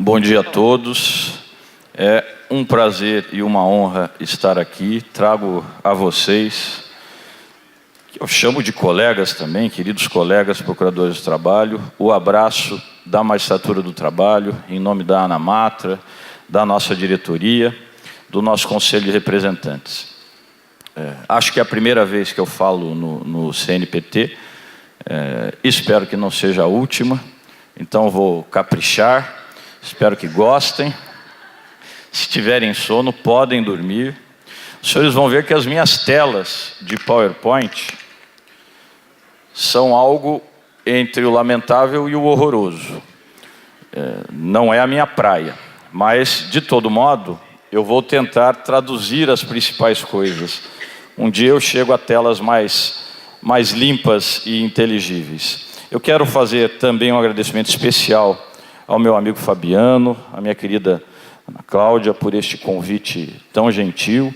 Bom dia a todos. É um prazer e uma honra estar aqui. Trago a vocês, que eu chamo de colegas também, queridos colegas procuradores do trabalho, o abraço da Magistratura do Trabalho, em nome da ANAMATRA, da nossa diretoria, do nosso Conselho de Representantes. Acho que é a primeira vez que eu falo no CNPT, espero que não seja a última, então vou caprichar, espero que gostem. Se tiverem sono, podem dormir. Os senhores vão ver que as minhas telas de PowerPoint são algo entre o lamentável e o horroroso. Não é a minha praia, mas, de todo modo, eu vou tentar traduzir as principais coisas. Um dia eu chego a telas mais limpas e inteligíveis. Eu quero fazer também um agradecimento especial ao meu amigo Fabiano, à minha querida Ana Cláudia, por este convite tão gentil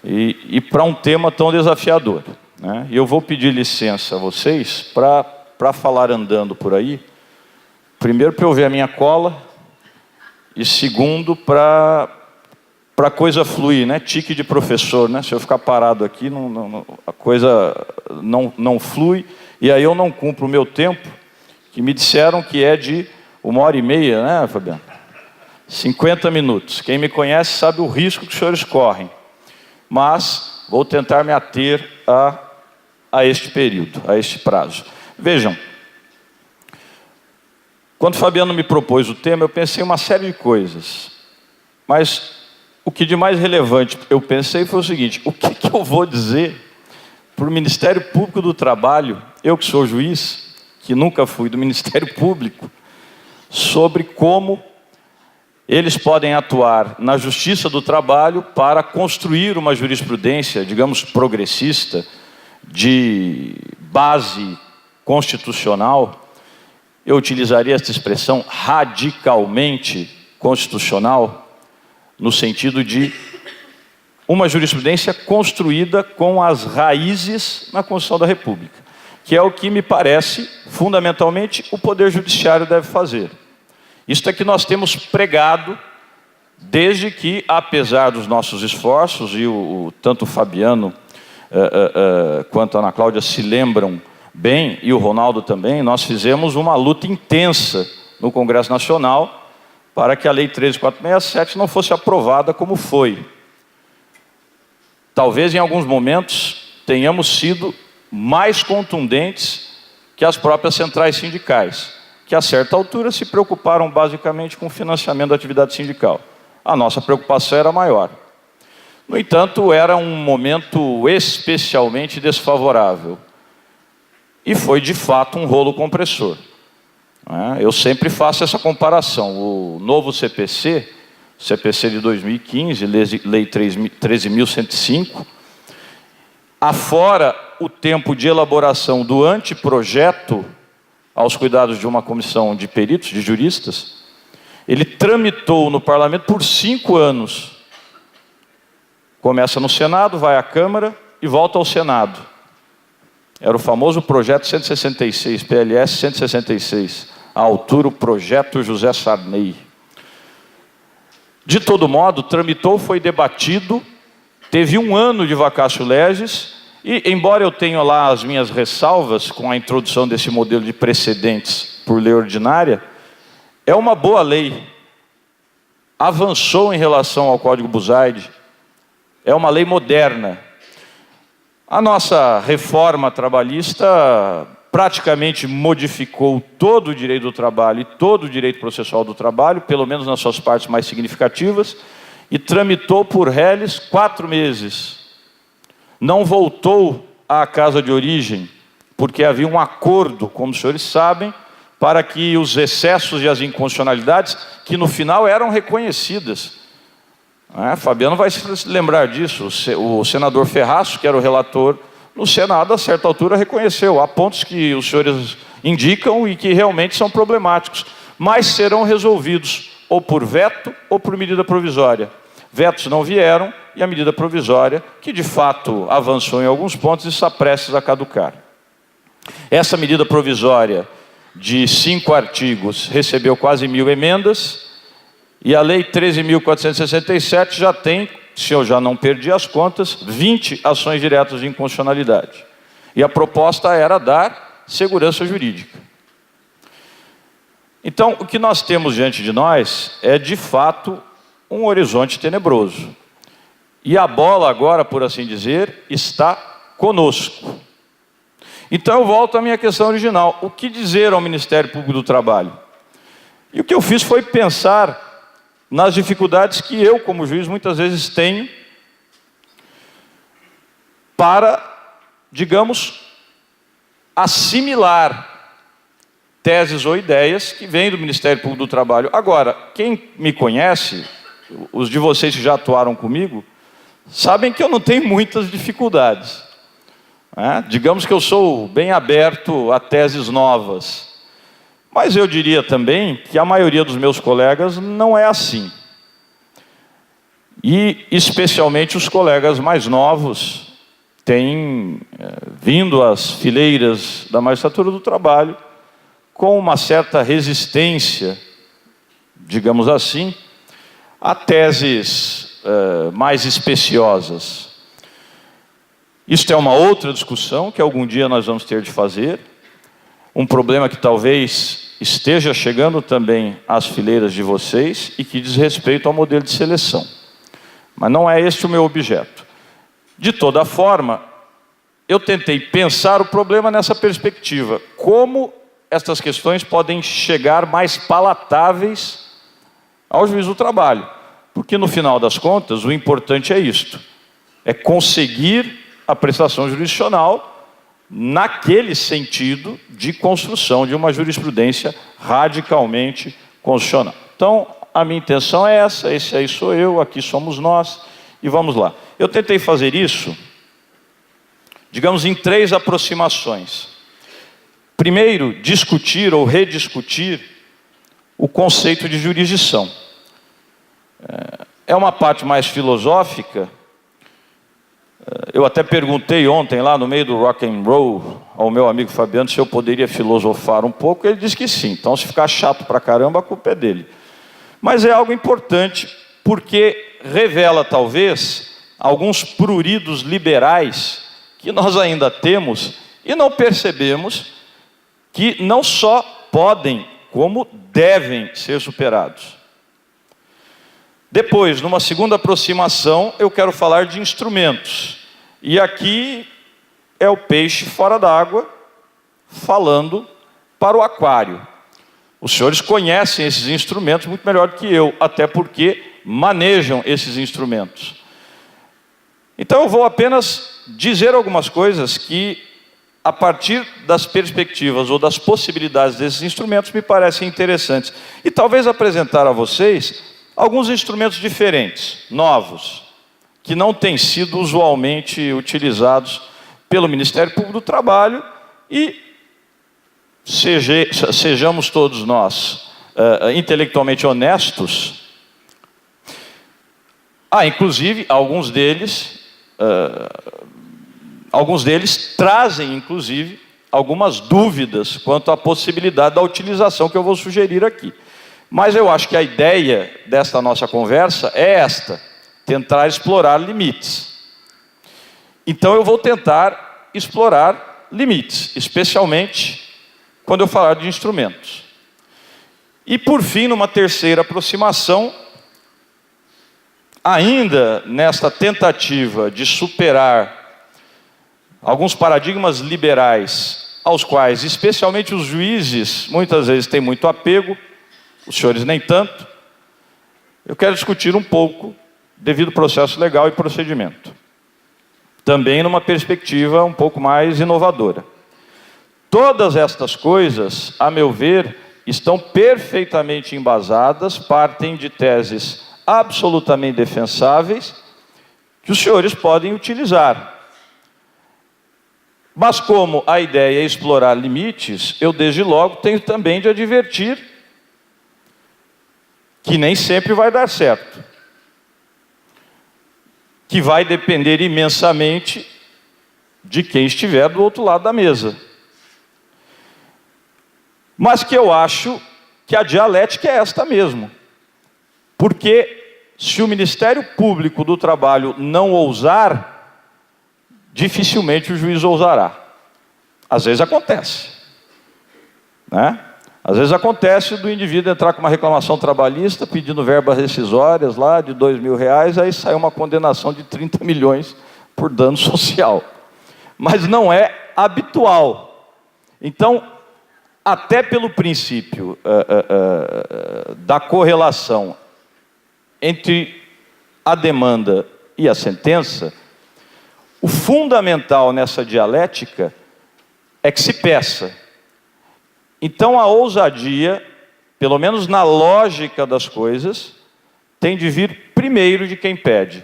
e para um tema tão desafiador, né? E eu vou pedir licença a vocês para falar andando por aí, primeiro para eu ver a minha cola e segundo para a coisa fluir, né? Tique de professor, né? Se eu ficar parado aqui, a coisa não flui, e aí eu não cumpro o meu tempo, que me disseram que é de 1h30, né, Fabiano? 50 minutos. Quem me conhece sabe o risco que os senhores correm, mas vou tentar me ater a este período, a este prazo. Vejam, quando o Fabiano me propôs o tema, eu pensei em uma série de coisas, mas o que de mais relevante eu pensei foi o seguinte: o que eu vou dizer para o Ministério Público do Trabalho, eu que sou juiz, que nunca fui do Ministério Público, sobre como eles podem atuar na Justiça do Trabalho para construir uma jurisprudência, digamos, progressista, de base constitucional. Eu utilizaria esta expressão radicalmente constitucional, no sentido de uma jurisprudência construída com as raízes na Constituição da República, que é o que me parece, fundamentalmente, o Poder Judiciário deve fazer. Isto é que nós temos pregado desde que, apesar dos nossos esforços, e tanto o Fabiano quanto a Ana Cláudia se lembram bem, e o Ronaldo também, nós fizemos uma luta intensa no Congresso Nacional para que a Lei 13.467 não fosse aprovada como foi. Talvez em alguns momentos tenhamos sido mais contundentes que as próprias centrais sindicais, que a certa altura se preocuparam basicamente com o financiamento da atividade sindical. A nossa preocupação era maior. No entanto, era um momento especialmente desfavorável. E foi, de fato, um rolo compressor. Eu sempre faço essa comparação. O novo CPC, CPC de 2015, Lei 13.105, afora o tempo de elaboração do anteprojeto aos cuidados de uma comissão de peritos, de juristas, ele tramitou no parlamento por 5 anos. Começa no Senado, vai à Câmara e volta ao Senado. Era o famoso projeto 166, PLS 166, à altura o projeto José Sarney. De todo modo, tramitou, foi debatido, teve 1 ano de vacatio legis, e embora eu tenha lá as minhas ressalvas com a introdução desse modelo de precedentes por lei ordinária, é uma boa lei. Avançou em relação ao Código Buzaide, é uma lei moderna. A nossa reforma trabalhista praticamente modificou todo o direito do trabalho e todo o direito processual do trabalho, pelo menos nas suas partes mais significativas, e tramitou por reles 4 meses. Não voltou à casa de origem, porque havia um acordo, como os senhores sabem, para que os excessos e as inconstitucionalidades, que no final eram reconhecidas. Fabiano vai se lembrar disso. O senador Ferraz, que era o relator no Senado, a certa altura reconheceu. Há pontos que os senhores indicam e que realmente são problemáticos, mas serão resolvidos ou por veto ou por medida provisória. Vetos não vieram e a medida provisória, que de fato avançou em alguns pontos, está prestes a caducar. Essa medida provisória de 5 artigos recebeu quase 1000 emendas, E a Lei 13.467 já tem, se eu já não perdi as contas, 20 ações diretas de inconstitucionalidade. E a proposta era dar segurança jurídica. Então, o que nós temos diante de nós é, de fato, um horizonte tenebroso. E a bola agora, por assim dizer, está conosco. Então eu volto à minha questão original. O que dizer ao Ministério Público do Trabalho? E o que eu fiz foi pensar nas dificuldades que eu, como juiz, muitas vezes tenho para, digamos, assimilar teses ou ideias que vêm do Ministério Público do Trabalho. Agora, quem me conhece, os de vocês que já atuaram comigo, sabem que eu não tenho muitas dificuldades. Digamos que eu sou bem aberto a teses novas. Mas eu diria também que a maioria dos meus colegas não é assim. E especialmente os colegas mais novos têm vindo às fileiras da magistratura do trabalho com uma certa resistência, digamos assim, a teses mais especiosas. Isto é uma outra discussão que algum dia nós vamos ter de fazer. Um problema que talvez esteja chegando também às fileiras de vocês e que diz respeito ao modelo de seleção. Mas não é este o meu objeto. De toda forma, eu tentei pensar o problema nessa perspectiva. Como estas questões podem chegar mais palatáveis ao juiz do trabalho. Porque no final das contas, o importante é isto. É conseguir a prestação jurisdicional naquele sentido de construção de uma jurisprudência radicalmente constitucional. Então, a minha intenção é essa, esse aí sou eu, aqui somos nós, e vamos lá. Eu tentei fazer isso, digamos, em 3 aproximações. Primeiro, discutir ou rediscutir o conceito de jurisdição. É uma parte mais filosófica. Eu até perguntei ontem lá no meio do rock and roll ao meu amigo Fabiano se eu poderia filosofar um pouco. Ele disse que sim. Então, se ficar chato pra caramba, a culpa é dele. Mas é algo importante porque revela talvez alguns pruridos liberais que nós ainda temos e não percebemos que não só podem, como devem ser superados. Depois, numa segunda aproximação, eu quero falar de instrumentos. E aqui é o peixe fora d'água, falando para o aquário. Os senhores conhecem esses instrumentos muito melhor do que eu, até porque manejam esses instrumentos. Então eu vou apenas dizer algumas coisas que, a partir das perspectivas ou das possibilidades desses instrumentos, me parecem interessantes. E talvez apresentar a vocês alguns instrumentos diferentes, novos, que não têm sido usualmente utilizados pelo Ministério Público do Trabalho e sejamos todos nós intelectualmente honestos. Inclusive, alguns deles trazem, inclusive, algumas dúvidas quanto à possibilidade da utilização que eu vou sugerir aqui. Mas eu acho que a ideia desta nossa conversa é esta: tentar explorar limites. Então eu vou tentar explorar limites, especialmente quando eu falar de instrumentos. E por fim, numa terceira aproximação, ainda nesta tentativa de superar alguns paradigmas liberais, aos quais especialmente os juízes muitas vezes têm muito apego, os senhores nem tanto, eu quero discutir um pouco devido processo legal e procedimento. Também numa perspectiva um pouco mais inovadora. Todas estas coisas, a meu ver, estão perfeitamente embasadas, partem de teses absolutamente defensáveis, que os senhores podem utilizar. Mas como a ideia é explorar limites, eu desde logo tenho também de advertir que nem sempre vai dar certo. Que vai depender imensamente de quem estiver do outro lado da mesa. Mas que eu acho que a dialética é esta mesmo. Porque se o Ministério Público do Trabalho não ousar, dificilmente o juiz ousará. Às vezes acontece, né? Às vezes acontece do indivíduo entrar com uma reclamação trabalhista, pedindo verbas rescisórias lá de R$2.000, aí sai uma condenação de 30 milhões por dano social. Mas não é habitual. Então, até pelo princípio da correlação entre a demanda e a sentença, o fundamental nessa dialética é que se peça. Então a ousadia, pelo menos na lógica das coisas, tem de vir primeiro de quem pede.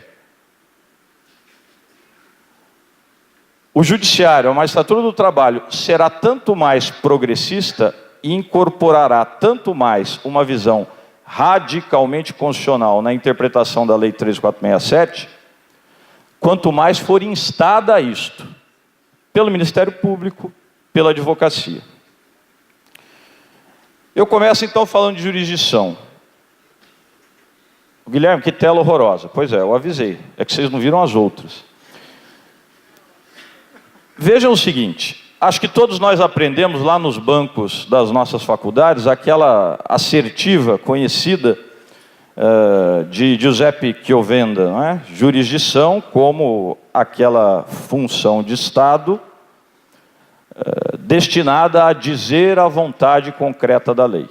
O judiciário, a magistratura do trabalho, será tanto mais progressista e incorporará tanto mais uma visão radicalmente constitucional na interpretação da Lei 3.467, quanto mais for instada a isto, pelo Ministério Público, pela advocacia. Eu começo então falando de jurisdição. Guilherme, que tela horrorosa. Pois é, eu avisei. É que vocês não viram as outras. Vejam o seguinte, acho que todos nós aprendemos lá nos bancos das nossas faculdades aquela assertiva conhecida de Giuseppe Chiovenda, não é? Jurisdição como aquela função de Estado destinada a dizer a vontade concreta da lei.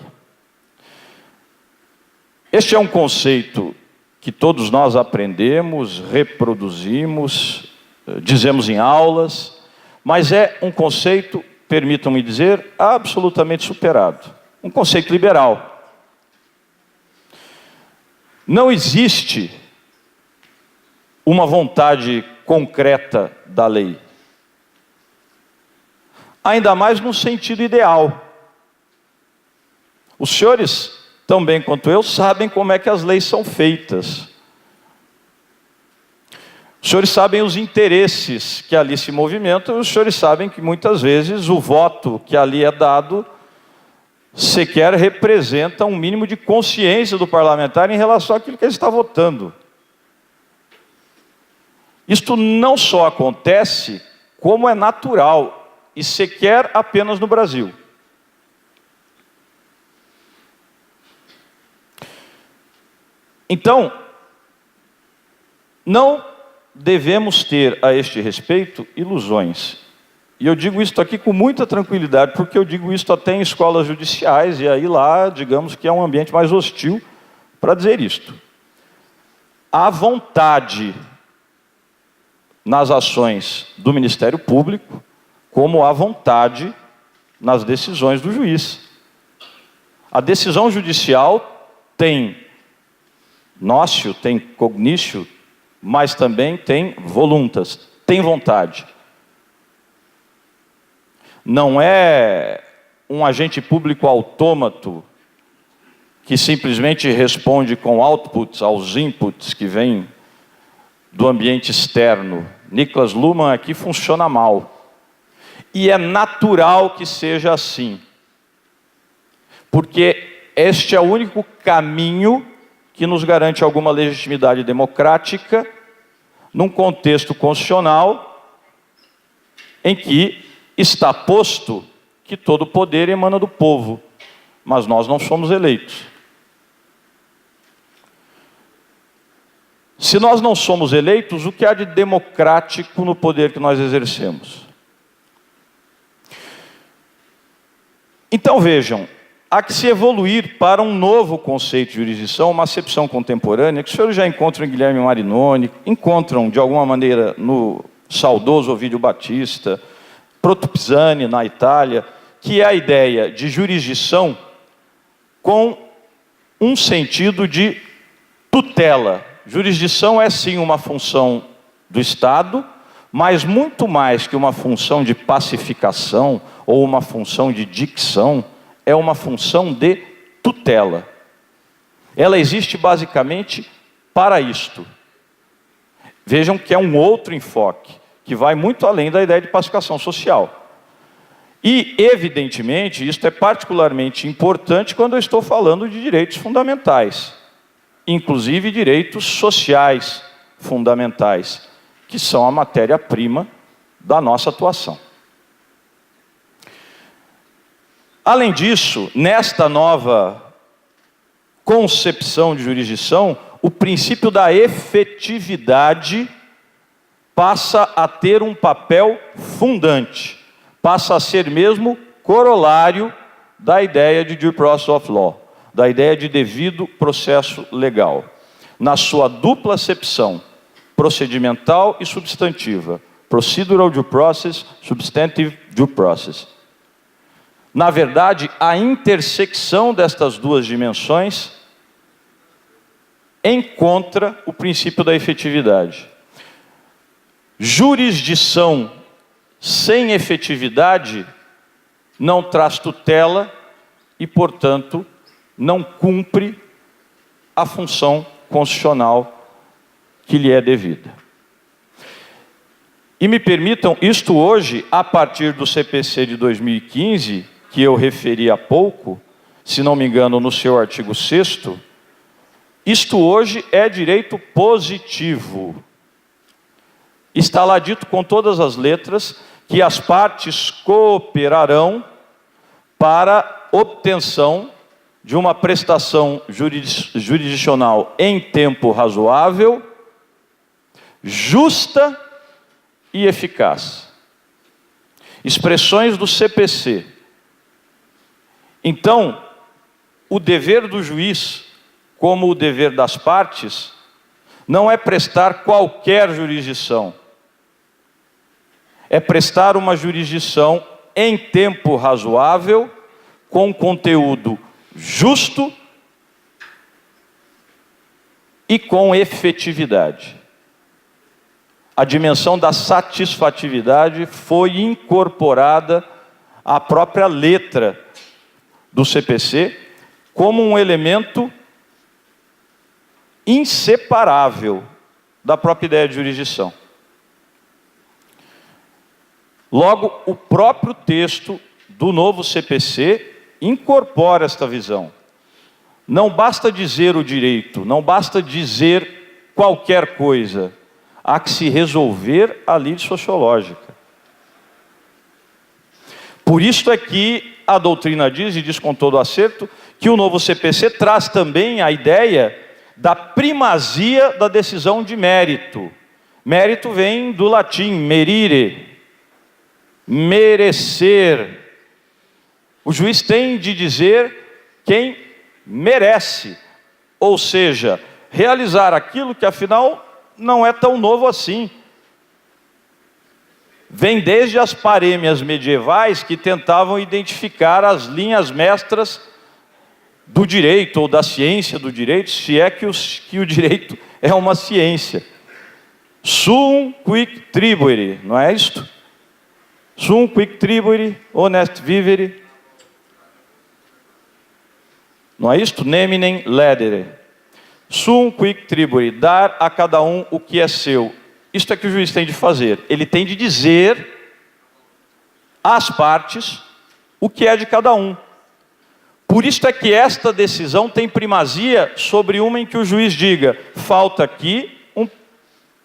Este é um conceito que todos nós aprendemos, reproduzimos, dizemos em aulas, mas é um conceito, permitam-me dizer, absolutamente superado. Um conceito liberal. Não existe uma vontade concreta da lei. Ainda mais no sentido ideal. Os senhores, tão bem quanto eu, sabem como é que as leis são feitas. Os senhores sabem os interesses que ali se movimentam, os senhores sabem que muitas vezes o voto que ali é dado sequer representa um mínimo de consciência do parlamentar em relação àquilo que ele está votando. Isto não só acontece, como é natural, e sequer apenas no Brasil. Então, não devemos ter a este respeito ilusões. E eu digo isto aqui com muita tranquilidade, porque eu digo isto até em escolas judiciais, e aí lá, digamos que é um ambiente mais hostil para dizer isto. A vontade nas ações do Ministério Público, como a vontade nas decisões do juiz. A decisão judicial tem nócio, tem cognitio, mas também tem voluntas, tem vontade. Não é um agente público autômato que simplesmente responde com outputs aos inputs que vêm do ambiente externo. Niklas Luhmann aqui funciona mal. E é natural que seja assim. Porque este é o único caminho que nos garante alguma legitimidade democrática num contexto constitucional em que está posto que todo poder emana do povo, mas nós não somos eleitos. Se nós não somos eleitos, o que há de democrático no poder que nós exercemos? Então vejam, há que se evoluir para um novo conceito de jurisdição, uma acepção contemporânea, que os senhores já encontram em Guilherme Marinoni, encontram de alguma maneira no saudoso Ovídio Batista, Proto Pisani na Itália, que é a ideia de jurisdição com um sentido de tutela. Jurisdição é sim uma função do Estado, mas muito mais que uma função de pacificação ou uma função de dicção, é uma função de tutela. Ela existe basicamente para isto. Vejam que é um outro enfoque, que vai muito além da ideia de pacificação social. E, evidentemente, isto é particularmente importante quando eu estou falando de direitos fundamentais. inclusive direitos sociais fundamentais, que são a matéria-prima da nossa atuação. Além disso, nesta nova concepção de jurisdição, o princípio da efetividade passa a ter um papel fundante, passa a ser mesmo corolário da ideia de due process of law, da ideia de devido processo legal, na sua dupla acepção, procedimental e substantiva, procedural due process, substantive due process. Na verdade, a intersecção destas duas dimensões encontra o princípio da efetividade. Jurisdição sem efetividade não traz tutela e, portanto, não cumpre a função constitucional que lhe é devida. E me permitam, isto hoje, a partir do CPC de 2015, que eu referi há pouco, se não me engano, no seu artigo 6º, isto hoje é direito positivo. Está lá dito com todas as letras que as partes cooperarão para obtenção de uma prestação jurisdicional em tempo razoável, justa e eficaz. Expressões do CPC. Então, o dever do juiz, como o dever das partes, não é prestar qualquer jurisdição. É prestar uma jurisdição em tempo razoável, com conteúdo justo e com efetividade. A dimensão da satisfatividade foi incorporada à própria letra do CPC como um elemento inseparável da própria ideia de jurisdição. Logo, o próprio texto do novo CPC incorpora esta visão. Não basta dizer o direito, não basta dizer qualquer coisa, há que se resolver a lide sociológica. Por isso é que a doutrina diz, e diz com todo acerto, que o novo CPC traz também a ideia da primazia da decisão de mérito. Mérito vem do latim merire, merecer. O juiz tem de dizer quem merece, ou seja, realizar aquilo que afinal não é tão novo assim. Vem desde as parêmias medievais que tentavam identificar as linhas mestras do direito ou da ciência do direito, se é que o direito é uma ciência. Sum quic tribuere, não é isto? Sum quic tribuere, honest vivere. Não é isto? Neminem ledere. Sum quic tribuere, dar a cada um o que é seu. Isto é que o juiz tem de fazer. Ele tem de dizer às partes o que é de cada um. Por isso é que esta decisão tem primazia sobre uma em que o juiz diga: falta aqui um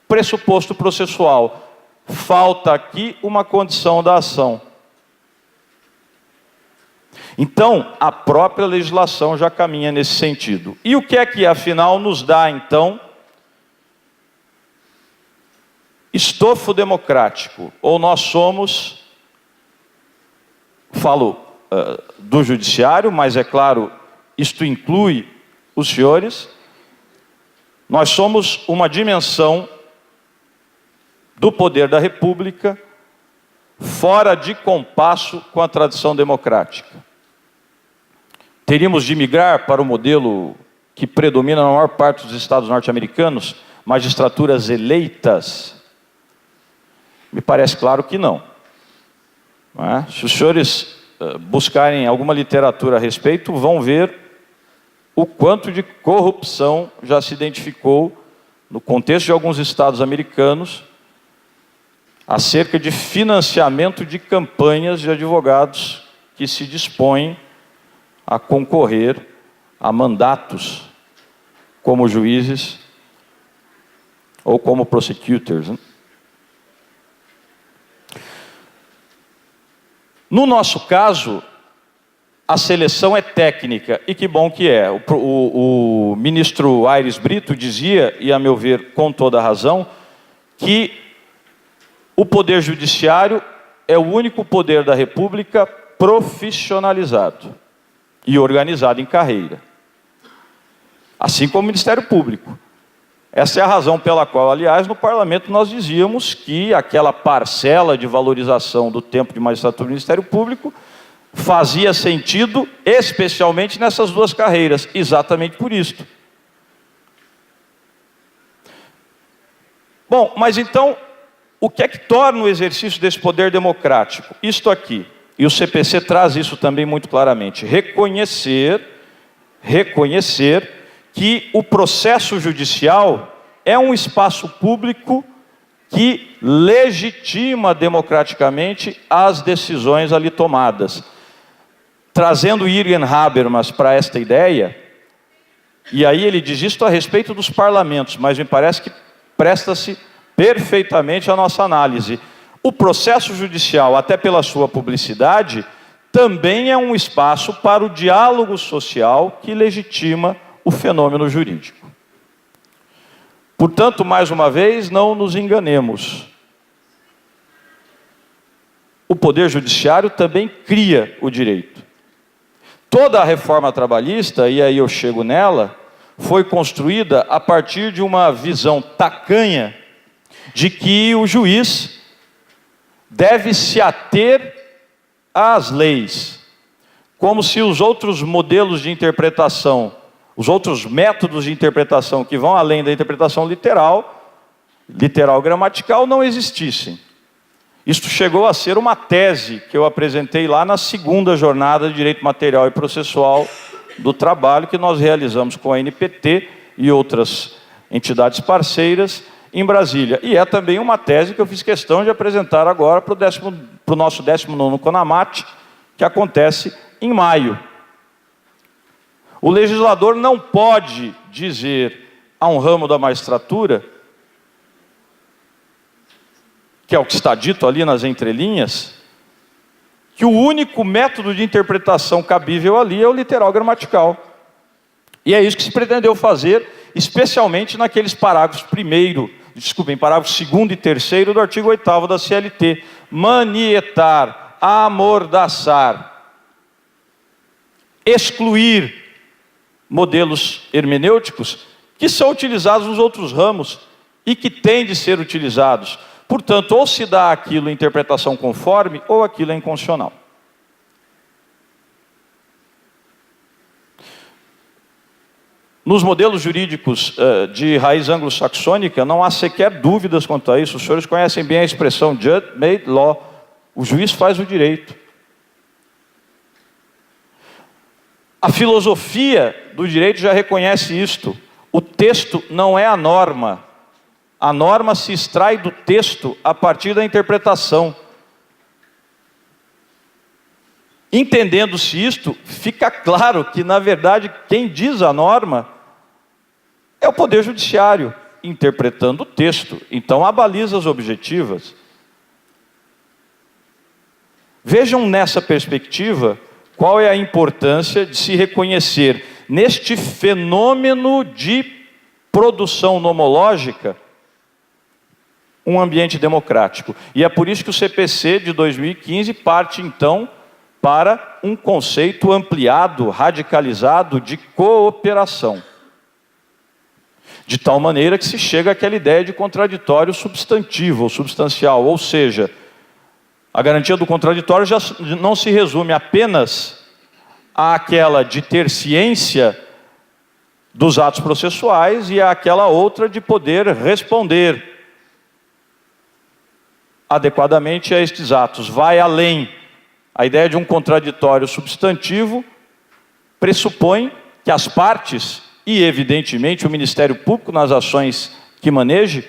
pressuposto processual, falta aqui uma condição da ação. Então, a própria legislação já caminha nesse sentido. E o que é que, afinal, nos dá, então, estofo democrático? Ou nós somos, falo do judiciário, mas é claro, isto inclui os senhores, nós somos uma dimensão do poder da República fora de compasso com a tradição democrática. Teríamos de migrar para o modelo que predomina na maior parte dos estados norte-americanos, magistraturas eleitas? Me parece claro que não. Não é? Se os senhores buscarem alguma literatura a respeito, vão ver o quanto de corrupção já se identificou no contexto de alguns estados americanos acerca de financiamento de campanhas de advogados que se dispõem a concorrer a mandatos como juízes ou como prosecutors, né? No nosso caso, a seleção é técnica, e que bom que é. O ministro Aires Brito dizia, e a meu ver com toda a razão, que o Poder Judiciário é o único poder da República profissionalizado e organizado em carreira. Assim como o Ministério Público. Essa é a razão pela qual, aliás, no Parlamento nós dizíamos que aquela parcela de valorização do tempo de magistratura do Ministério Público fazia sentido, especialmente nessas duas carreiras, exatamente por isto. Bom, mas então, o que é que torna o exercício desse poder democrático? Isto aqui, e o CPC traz isso também muito claramente, reconhecer que o processo judicial é um espaço público que legitima democraticamente as decisões ali tomadas. Trazendo Jürgen Habermas para esta ideia, e aí ele diz isto a respeito dos parlamentos, mas me parece que presta-se perfeitamente à nossa análise. O processo judicial, até pela sua publicidade, também é um espaço para o diálogo social que legitima o fenômeno jurídico. Portanto, mais uma vez, não nos enganemos. O Poder Judiciário também cria o direito. Toda a reforma trabalhista, e aí eu chego nela, foi construída a partir de uma visão tacanha de que o juiz deve se ater às leis, como se os outros modelos de interpretação, os outros métodos de interpretação que vão além da interpretação literal gramatical, não existissem. Isto chegou a ser uma tese que eu apresentei lá na segunda jornada de Direito Material e Processual do Trabalho, que nós realizamos com a ANPT e outras entidades parceiras em Brasília. E é também uma tese que eu fiz questão de apresentar agora para o nosso 19º CONAMAT, que acontece em maio. O legislador não pode dizer a um ramo da magistratura, que é o que está dito ali nas entrelinhas, que o único método de interpretação cabível ali é o literal gramatical. E é isso que se pretendeu fazer, especialmente naqueles parágrafos parágrafos 2º e 3º do artigo 8º da CLT. Manietar, amordaçar, excluir modelos hermenêuticos que são utilizados nos outros ramos e que têm de ser utilizados. Portanto, ou se dá aquilo em interpretação conforme, ou aquilo é inconstitucional. Nos modelos jurídicos de raiz anglo-saxônica, não há sequer dúvidas quanto a isso. Os senhores conhecem bem a expressão judge made law. O juiz faz o direito. A filosofia do direito já reconhece isto. O texto não é a norma. A norma se extrai do texto a partir da interpretação. Entendendo-se isto, fica claro que, na verdade, quem diz a norma é o Poder Judiciário, interpretando o texto. Então, há balizas objetivas. Vejam nessa perspectiva qual é a importância de se reconhecer neste fenômeno de produção nomológica um ambiente democrático. E é por isso que o CPC de 2015 parte, então, para um conceito ampliado, radicalizado de cooperação. De tal maneira que se chega àquela ideia de contraditório substantivo ou substancial, ou seja, a garantia do contraditório já não se resume apenas àquela de ter ciência dos atos processuais e àquela outra de poder responder adequadamente a estes atos. Vai além. A ideia de um contraditório substantivo pressupõe que as partes, e evidentemente o Ministério Público nas ações que maneje,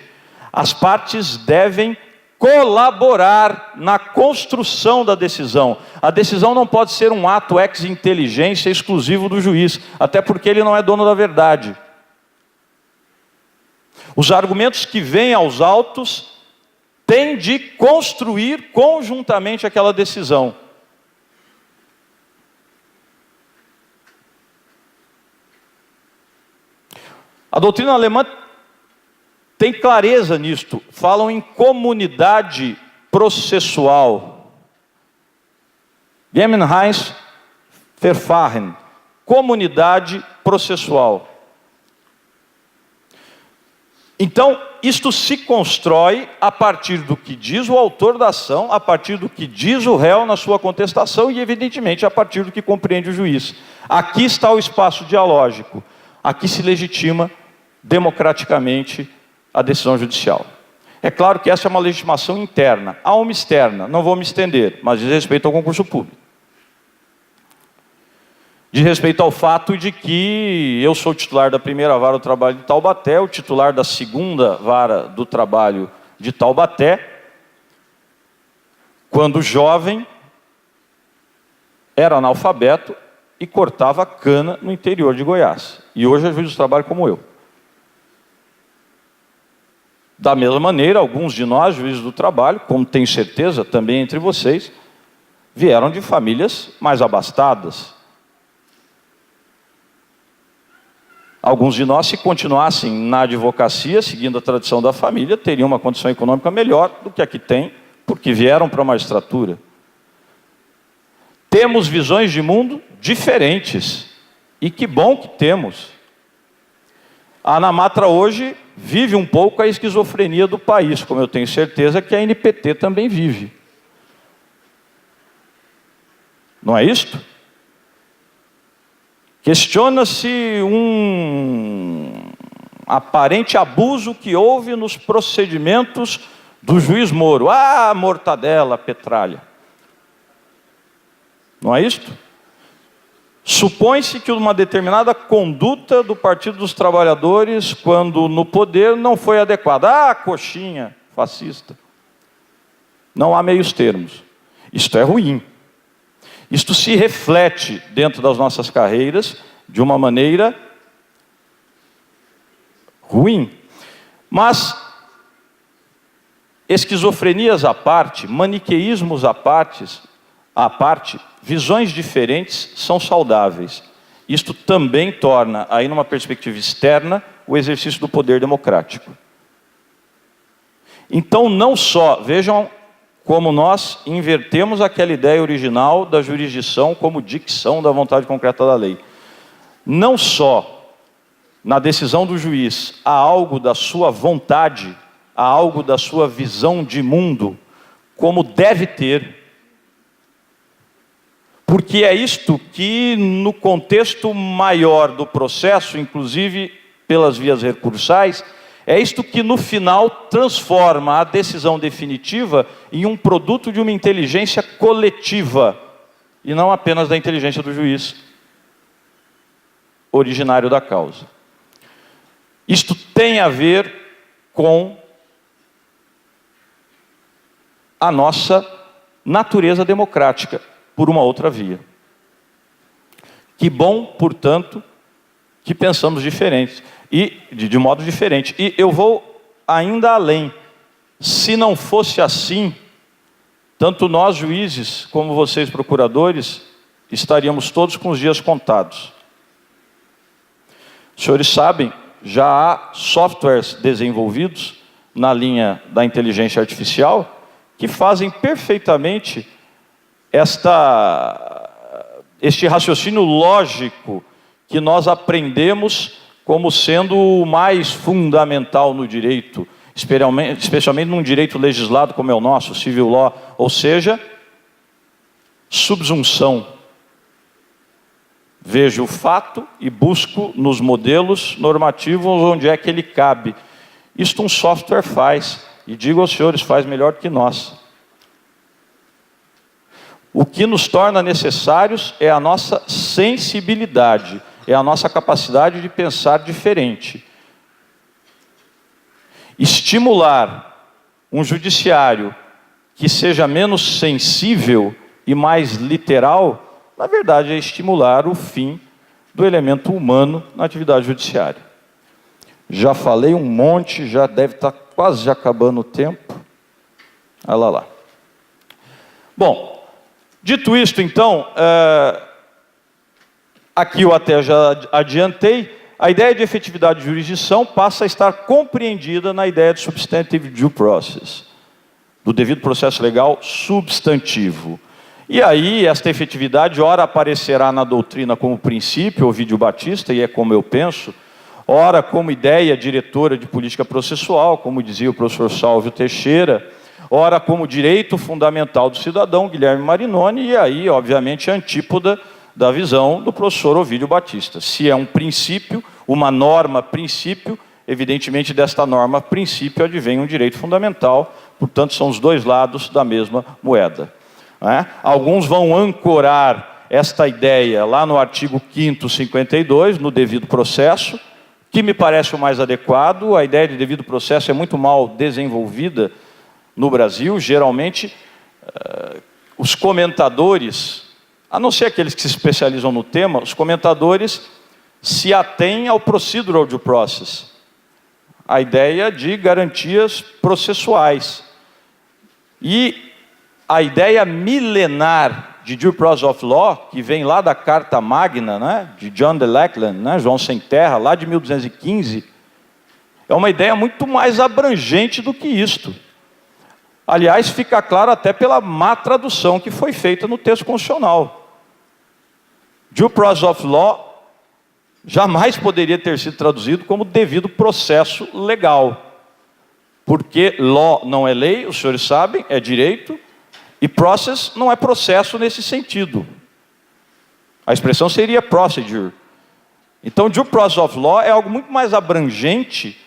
as partes devem colaborar na construção da decisão. A decisão não pode ser um ato ex inteligência exclusivo do juiz, até porque ele não é dono da verdade. Os argumentos que vêm aos autos têm de construir conjuntamente aquela decisão. A doutrina alemã tem clareza nisto. Falam em comunidade processual. Gemeinheitsverfahren. Comunidade processual. Então, isto se constrói a partir do que diz o autor da ação, a partir do que diz o réu na sua contestação e, evidentemente, a partir do que compreende o juiz. Aqui está o espaço dialógico. Aqui se legitima democraticamente a decisão judicial. É claro que essa é uma legitimação interna. Há uma externa, não vou me estender, mas diz respeito ao concurso público. Diz respeito ao fato de que eu sou titular da primeira vara do trabalho de Taubaté, o titular da segunda vara do trabalho de Taubaté, quando jovem, era analfabeto e cortava cana no interior de Goiás. E hoje é juiz do trabalho como eu. Da mesma maneira, alguns de nós, juízes do trabalho, como tenho certeza também entre vocês, vieram de famílias mais abastadas. Alguns de nós, se continuassem na advocacia, seguindo a tradição da família, teriam uma condição econômica melhor do que a que tem, porque vieram para a magistratura. Temos visões de mundo diferentes, e que bom que temos. A Ana Matra hoje vive um pouco a esquizofrenia do país, como eu tenho certeza que a NPT também vive. Não é isto? Questiona-se um aparente abuso que houve nos procedimentos do juiz Moro. Ah, mortadela, petralha. Não é isto? Supõe-se que uma determinada conduta do Partido dos Trabalhadores, quando no poder, não foi adequada. Ah, coxinha, fascista. Não há meios termos. Isto é ruim. Isto se reflete dentro das nossas carreiras de uma maneira ruim. Mas, esquizofrenias à parte, maniqueísmos à parte, visões diferentes são saudáveis. Isto também torna, aí numa perspectiva externa, o exercício do poder democrático. Então, não só, vejam como nós invertemos aquela ideia original da jurisdição como dicção da vontade concreta da lei. Não só na decisão do juiz há algo da sua vontade, há algo da sua visão de mundo, como deve ter. Porque é isto que, no contexto maior do processo, inclusive pelas vias recursais, é isto que, no final, transforma a decisão definitiva em um produto de uma inteligência coletiva, e não apenas da inteligência do juiz, originário da causa. Isto tem a ver com a nossa natureza democrática, por uma outra via. Que bom, portanto, que pensamos diferentes, e de modo diferente. E eu vou ainda além. Se não fosse assim, tanto nós juízes, como vocês procuradores, estaríamos todos com os dias contados. Os senhores sabem, já há softwares desenvolvidos na linha da inteligência artificial que fazem perfeitamente este raciocínio lógico que nós aprendemos como sendo o mais fundamental no direito, especialmente num direito legislado como é o nosso, civil law, ou seja, subsunção. Vejo o fato e busco nos modelos normativos onde é que ele cabe. Isto um software faz, e digo aos senhores, faz melhor que nós. O que nos torna necessários é a nossa sensibilidade, é a nossa capacidade de pensar diferente. Estimular um judiciário que seja menos sensível e mais literal, na verdade é estimular o fim do elemento humano na atividade judiciária. Já falei um monte, já deve estar quase já acabando o tempo. Olha lá. Bom, dito isto, então, aqui eu até já adiantei, a ideia de efetividade de jurisdição passa a estar compreendida na ideia de substantive due process, do devido processo legal substantivo. E aí, esta efetividade, ora aparecerá na doutrina como princípio, Ovidio Batista, e é como eu penso, ora como ideia diretora de política processual, como dizia o professor Sálvio Teixeira, ora como direito fundamental do cidadão, Guilherme Marinoni, e aí, obviamente, a antípoda da visão do professor Ovidio Batista. Se é um princípio, uma norma princípio, evidentemente desta norma princípio advém um direito fundamental, portanto são os dois lados da mesma moeda. Alguns vão ancorar esta ideia lá no artigo 5º, 52, no devido processo, que me parece o mais adequado. A ideia de devido processo é muito mal desenvolvida no Brasil. Geralmente, os comentadores, a não ser aqueles que se especializam no tema, os comentadores se atêm ao procedural due process, a ideia de garantias processuais. E a ideia milenar de due process of law, que vem lá da Carta Magna, né, de John de Lackland, né, João Sem Terra, lá de 1215, é uma ideia muito mais abrangente do que isto. Aliás, fica claro até pela má tradução que foi feita no texto constitucional. Due process of law jamais poderia ter sido traduzido como devido processo legal. Porque law não é lei, os senhores sabem, é direito, e process não é processo nesse sentido. A expressão seria procedure. Então, due process of law é algo muito mais abrangente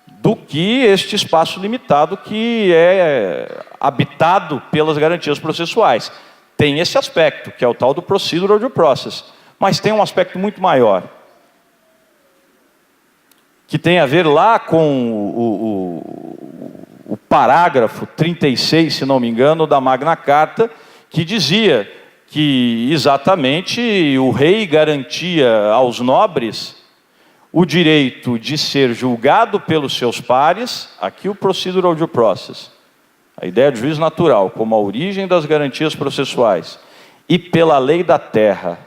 do que este espaço limitado que é habitado pelas garantias processuais. Tem esse aspecto, que é o tal do procedural due process, mas tem um aspecto muito maior, que tem a ver lá com o parágrafo 36, se não me engano, da Magna Carta, que dizia que exatamente o rei garantia aos nobres o direito de ser julgado pelos seus pares, aqui o procedural due process, a ideia de juiz natural, como a origem das garantias processuais, e pela lei da terra,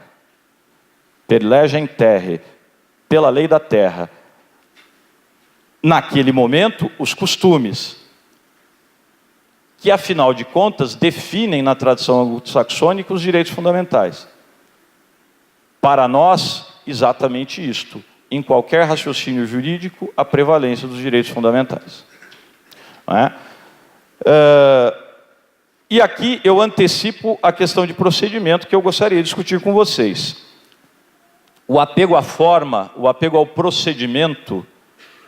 per legem terrae, pela lei da terra, naquele momento, os costumes, que afinal de contas definem na tradição anglo-saxônica os direitos fundamentais. Para nós, exatamente isto. Em qualquer raciocínio jurídico, a prevalência dos direitos fundamentais. Não é? E aqui eu antecipo a questão de procedimento que eu gostaria de discutir com vocês. O apego à forma, o apego ao procedimento,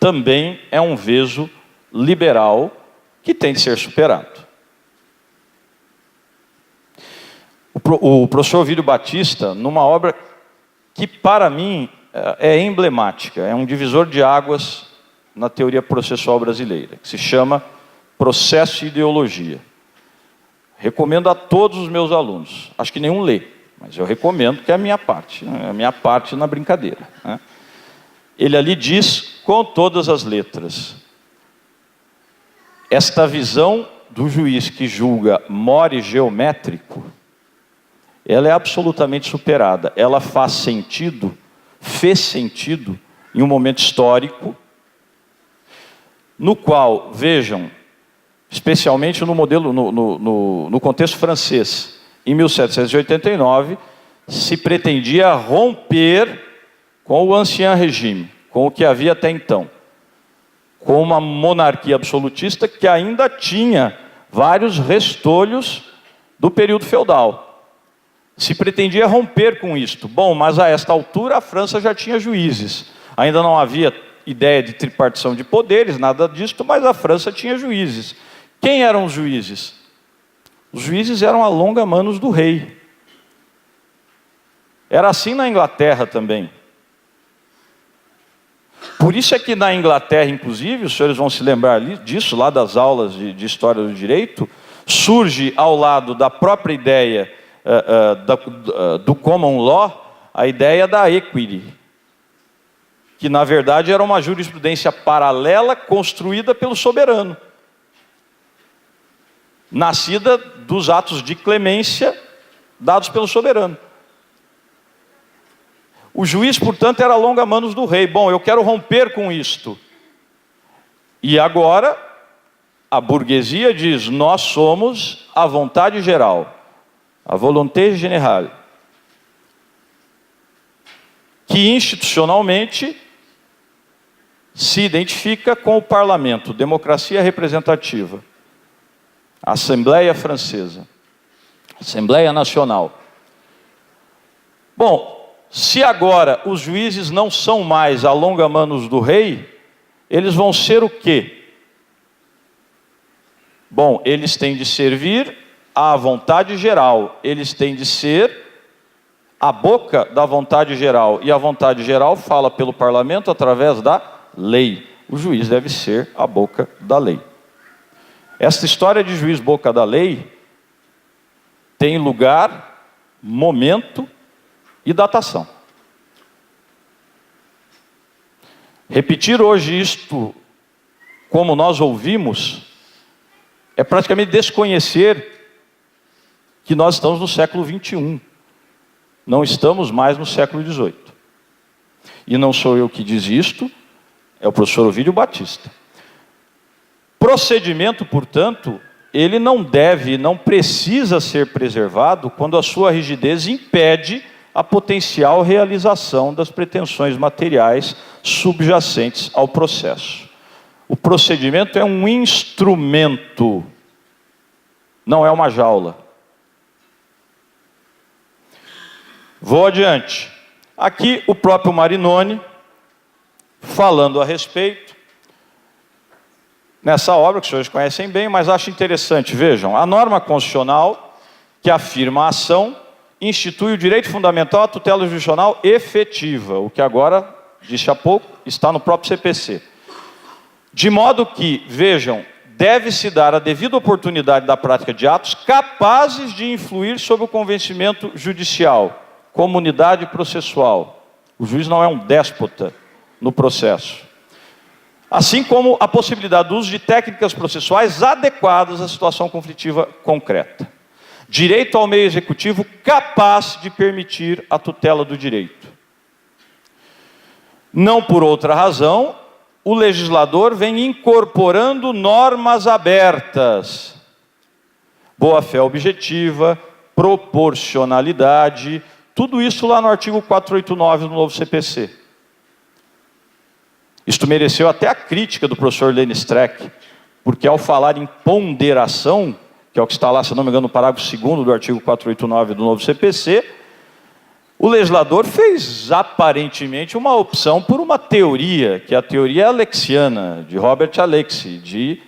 também é um veso liberal que tem de ser superado. O professor Ovidio Batista, numa obra que para mim é emblemática, é um divisor de águas na teoria processual brasileira, que se chama Processo e Ideologia. Recomendo a todos os meus alunos, acho que nenhum lê, mas eu recomendo, que é a minha parte, né? A minha parte na brincadeira, né? Ele ali diz, com todas as letras, esta visão do juiz que julga more geométrico, ela é absolutamente superada. Ela faz sentido, fez sentido, em um momento histórico, no qual, vejam, especialmente no modelo, no contexto francês, em 1789, se pretendia romper com o ancien regime, com o que havia até então, com uma monarquia absolutista que ainda tinha vários restolhos do período feudal. Se pretendia romper com isto. Bom, mas a esta altura a França já tinha juízes. Ainda não havia ideia de tripartição de poderes, nada disto, mas a França tinha juízes. Quem eram os juízes? Os juízes eram a longa manos do rei. Era assim na Inglaterra também. Por isso é que na Inglaterra, inclusive, os senhores vão se lembrar disso, lá das aulas de História do Direito, surge ao lado da própria ideia do common law, a ideia da equity, que na verdade era uma jurisprudência paralela construída pelo soberano, nascida dos atos de clemência dados pelo soberano. O juiz, portanto, era longa-manos do rei. Bom, eu quero romper com isto. E agora, a burguesia diz, nós somos a vontade geral, a volonté générale, que institucionalmente se identifica com o parlamento, democracia representativa, a Assembleia Francesa, Assembleia Nacional. Bom, se agora os juízes não são mais a longa-manos do rei, eles vão ser o quê? Bom, eles têm de servir à vontade geral, eles têm de ser a boca da vontade geral, e a vontade geral fala pelo parlamento através da lei. O juiz deve ser a boca da lei. Esta história de juiz boca da lei tem lugar, momento e datação. Repetir hoje isto como nós ouvimos é praticamente desconhecer que nós estamos no século XXI. Não estamos mais no século XVIII. E não sou eu que diz isto, é o professor Ovídio Batista. Procedimento, portanto, ele não deve, não precisa ser preservado quando a sua rigidez impede a potencial realização das pretensões materiais subjacentes ao processo. O procedimento é um instrumento, não é uma jaula. Vou adiante. Aqui o próprio Marinoni, falando a respeito, nessa obra que os senhores conhecem bem, mas acho interessante, vejam, a norma constitucional que afirma a ação institui o direito fundamental à tutela jurisdicional efetiva, o que agora, disse há pouco, está no próprio CPC. De modo que, vejam, deve-se dar a devida oportunidade da prática de atos capazes de influir sobre o convencimento judicial, comunidade processual. O juiz não é um déspota no processo. Assim como a possibilidade do uso de técnicas processuais adequadas à situação conflitiva concreta. Direito ao meio executivo capaz de permitir a tutela do direito. Não por outra razão, o legislador vem incorporando normas abertas. Boa-fé objetiva, proporcionalidade, tudo isso lá no artigo 489 do novo CPC. Isto mereceu até a crítica do professor Lênin Streck, porque ao falar em ponderação, que é o que está lá, se não me engano, no parágrafo 2º do artigo 489 do novo CPC, o legislador fez aparentemente uma opção por uma teoria, que é a teoria alexiana, de Robert Alexy, de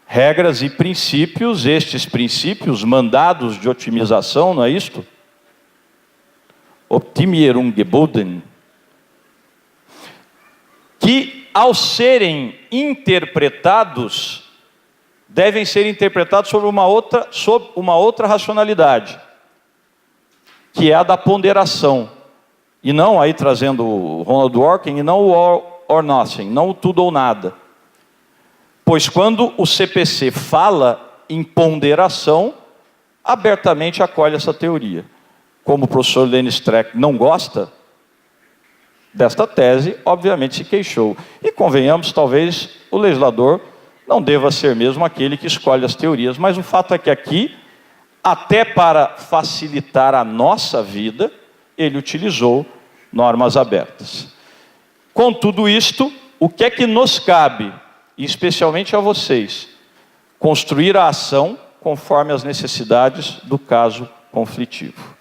regras e princípios, estes princípios, mandados de otimização, não é isto? Optimierung geboten, que ao serem interpretados, devem ser interpretados sob uma outra racionalidade, que é a da ponderação, e não, aí trazendo o Ronald Dworkin, e não o all or nothing, não o tudo ou nada. Pois quando o CPC fala em ponderação, abertamente acolhe essa teoria. Como o professor Lênin Streck não gosta desta tese, obviamente se queixou. E convenhamos, talvez o legislador não deva ser mesmo aquele que escolhe as teorias, mas o fato é que aqui, até para facilitar a nossa vida, ele utilizou normas abertas. Com tudo isto, o que é que nos cabe, e especialmente a vocês? Construir a ação conforme as necessidades do caso conflitivo.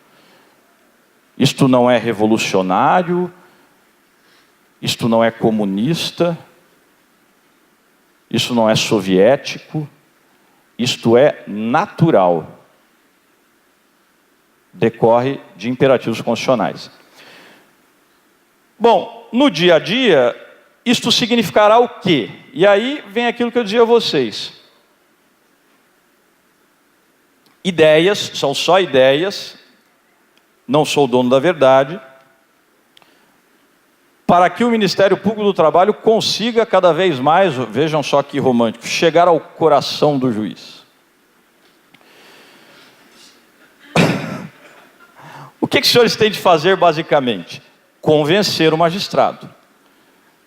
Isto não é revolucionário, isto não é comunista, isso não é soviético, isto é natural. Decorre de imperativos constitucionais. Bom, no dia a dia, isto significará o quê? E aí vem aquilo que eu dizia a vocês. Ideias, são só ideias, não sou o dono da verdade. para que o Ministério Público do Trabalho consiga cada vez mais, vejam só que romântico, chegar ao coração do juiz. O que os senhores têm de fazer, basicamente? Convencer o magistrado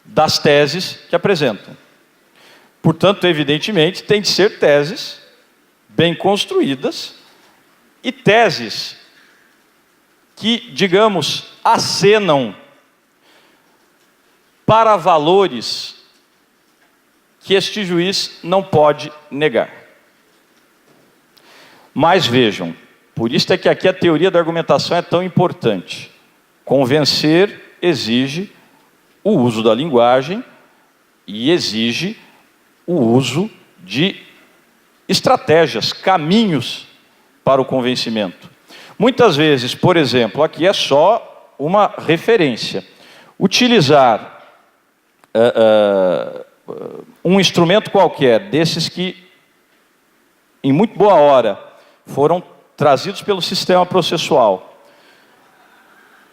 das teses que apresentam. Portanto, evidentemente, tem de ser teses bem construídas e teses que, digamos, acenam para valores que este juiz não pode negar. Mas vejam, por isso é que aqui a teoria da argumentação é tão importante. Convencer exige o uso da linguagem e exige o uso de estratégias, caminhos para o convencimento. Muitas vezes, por exemplo, aqui é só uma referência. Utilizar um instrumento qualquer, desses que, em muito boa hora, foram trazidos pelo sistema processual,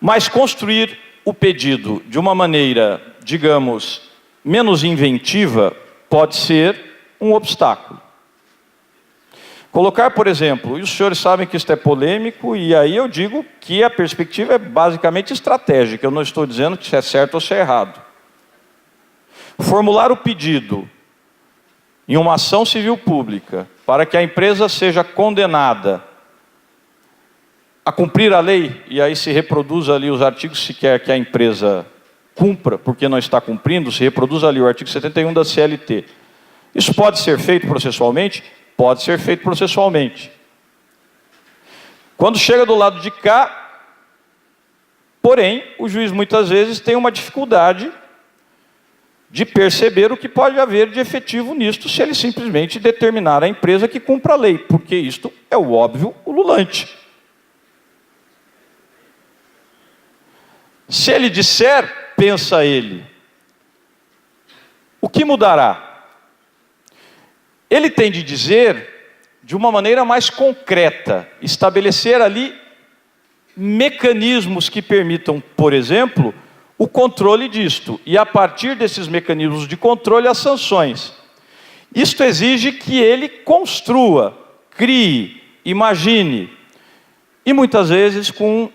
mas construir o pedido de uma maneira, digamos, menos inventiva, pode ser um obstáculo. Colocar, por exemplo, e os senhores sabem que isto é polêmico, e aí eu digo que a perspectiva é basicamente estratégica, eu não estou dizendo se é certo ou se é errado. Formular o pedido em uma ação civil pública para que a empresa seja condenada a cumprir a lei, e aí se reproduz ali os artigos se quer que a empresa cumpra, porque não está cumprindo, se reproduz ali o artigo 71 da CLT. Isso pode ser feito processualmente? Pode ser feito processualmente. Quando chega do lado de cá, porém, o juiz muitas vezes tem uma dificuldade de perceber o que pode haver de efetivo nisto se ele simplesmente determinar à empresa que cumpra a lei, porque isto é o óbvio ululante. Se ele disser, pensa ele, o que mudará? Ele tem de dizer de uma maneira mais concreta, estabelecer ali mecanismos que permitam, por exemplo, o controle disto, e a partir desses mecanismos de controle, as sanções. Isto exige que ele construa, crie, imagine, e muitas vezes com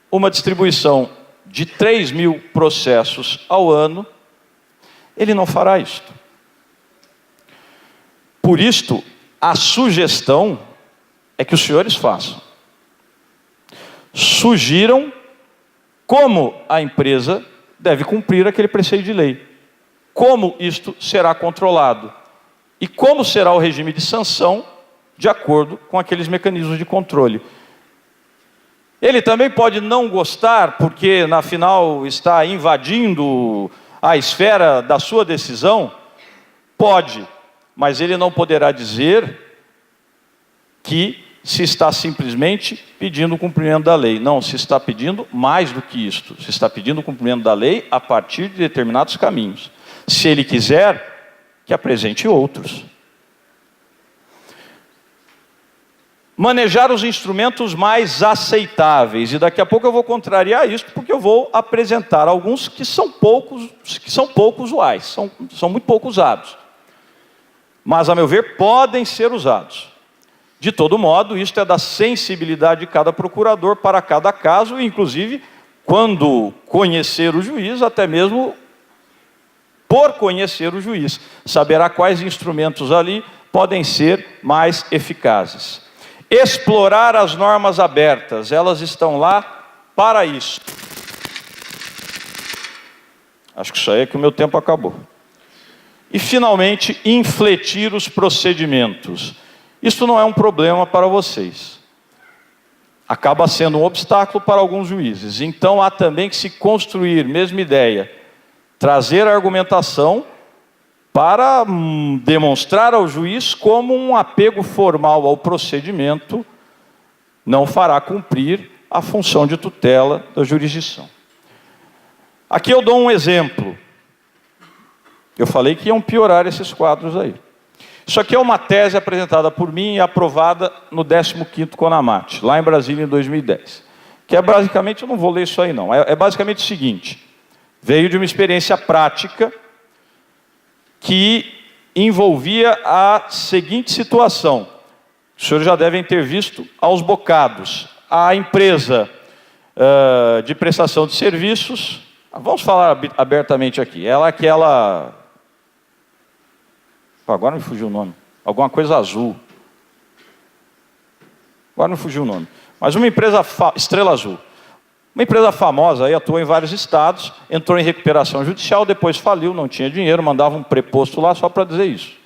uma distribuição de 3.000 processos ao ano, ele não fará isto. Por isto, a sugestão é que os senhores façam. Sugiram como a empresa deve cumprir aquele preceito de lei, como isto será controlado e como será o regime de sanção de acordo com aqueles mecanismos de controle. Ele também pode não gostar, porque, na final, está invadindo a esfera da sua decisão? Pode, mas ele não poderá dizer que se está simplesmente pedindo o cumprimento da lei. Não, se está pedindo mais do que isto. Se está pedindo o cumprimento da lei a partir de determinados caminhos. Se ele quiser, que apresente outros. Manejar os instrumentos mais aceitáveis, e daqui a pouco eu vou contrariar isso, porque eu vou apresentar alguns que são pouco usuais, são muito pouco usados. Mas, a meu ver, podem ser usados. De todo modo, isto é da sensibilidade de cada procurador para cada caso, inclusive, quando conhecer o juiz, até mesmo por conhecer o juiz, saberá quais instrumentos ali podem ser mais eficazes. Explorar as normas abertas, elas estão lá para isso. Acho que isso aí é que o meu tempo acabou. E, finalmente, infletir os procedimentos. Isso não é um problema para vocês. Acaba sendo um obstáculo para alguns juízes. Então, há também que se construir, mesma ideia, trazer a argumentação para demonstrar ao juiz como um apego formal ao procedimento não fará cumprir a função de tutela da jurisdição. Aqui eu dou um exemplo. Eu falei que iam piorar esses quadros aí. Isso aqui é uma tese apresentada por mim e aprovada no 15º CONAMAT, lá em Brasília, em 2010. Que é basicamente, eu não vou ler isso aí não, é basicamente o seguinte: Veio de uma experiência prática que envolvia a seguinte situação. Os senhores já devem ter visto aos bocados. A empresa de prestação de serviços, vamos falar abertamente aqui, ela é aquela... Agora me fugiu o nome. Alguma coisa azul. Agora me fugiu o nome. Mas uma empresa, Estrela Azul. Uma empresa famosa, aí atuou em vários estados, entrou em recuperação judicial, depois faliu, não tinha dinheiro, mandava um preposto lá só para dizer isso.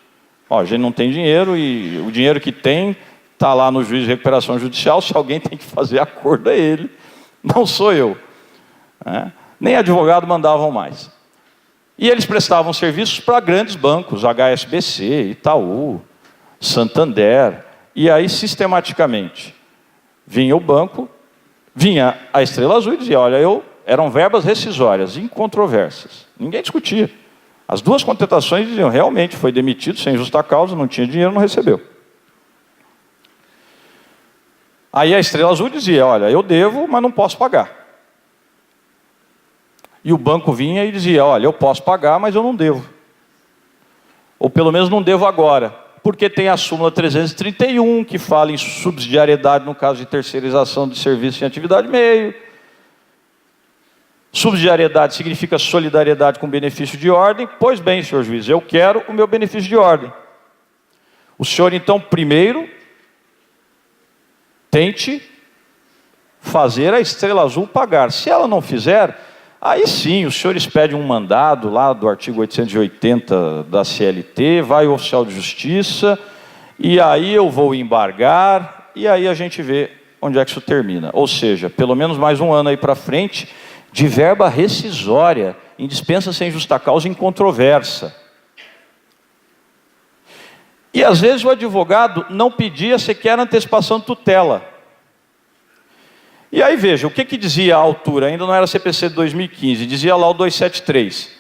Ó, a gente não tem dinheiro e o dinheiro que tem está lá no juiz de recuperação judicial, se alguém tem que fazer acordo é ele, não sou eu. Nem advogado mandavam mais. E eles prestavam serviços para grandes bancos, HSBC, Itaú, Santander, e aí sistematicamente vinha o banco, vinha a Estrela Azul e dizia, olha, eram verbas rescisórias, incontroversas, ninguém discutia. As duas contestações diziam, realmente foi demitido sem justa causa, não tinha dinheiro, não recebeu. Aí a Estrela Azul dizia, olha, eu devo, mas não posso pagar. E o banco vinha e dizia, olha, eu posso pagar, mas eu não devo. Ou pelo menos não devo agora, porque tem a súmula 331, que fala em subsidiariedade no caso de terceirização de serviço em atividade meio. Subsidiariedade significa solidariedade com benefício de ordem. Pois bem, senhor juiz, eu quero o meu benefício de ordem. O senhor, então, primeiro, tente fazer a Estrela Azul pagar. Se ela não fizer, aí sim, os senhores pedem um mandado lá do artigo 880 da CLT, vai o oficial de justiça, e aí eu vou embargar, e aí a gente vê onde é que isso termina. Ou seja, pelo menos mais um ano aí para frente, de verba rescisória, em dispensa sem justa causa incontroversa. E às vezes o advogado não pedia sequer antecipação de tutela. E aí veja, o que dizia a altura? Ainda não era CPC de 2015, dizia lá o 273,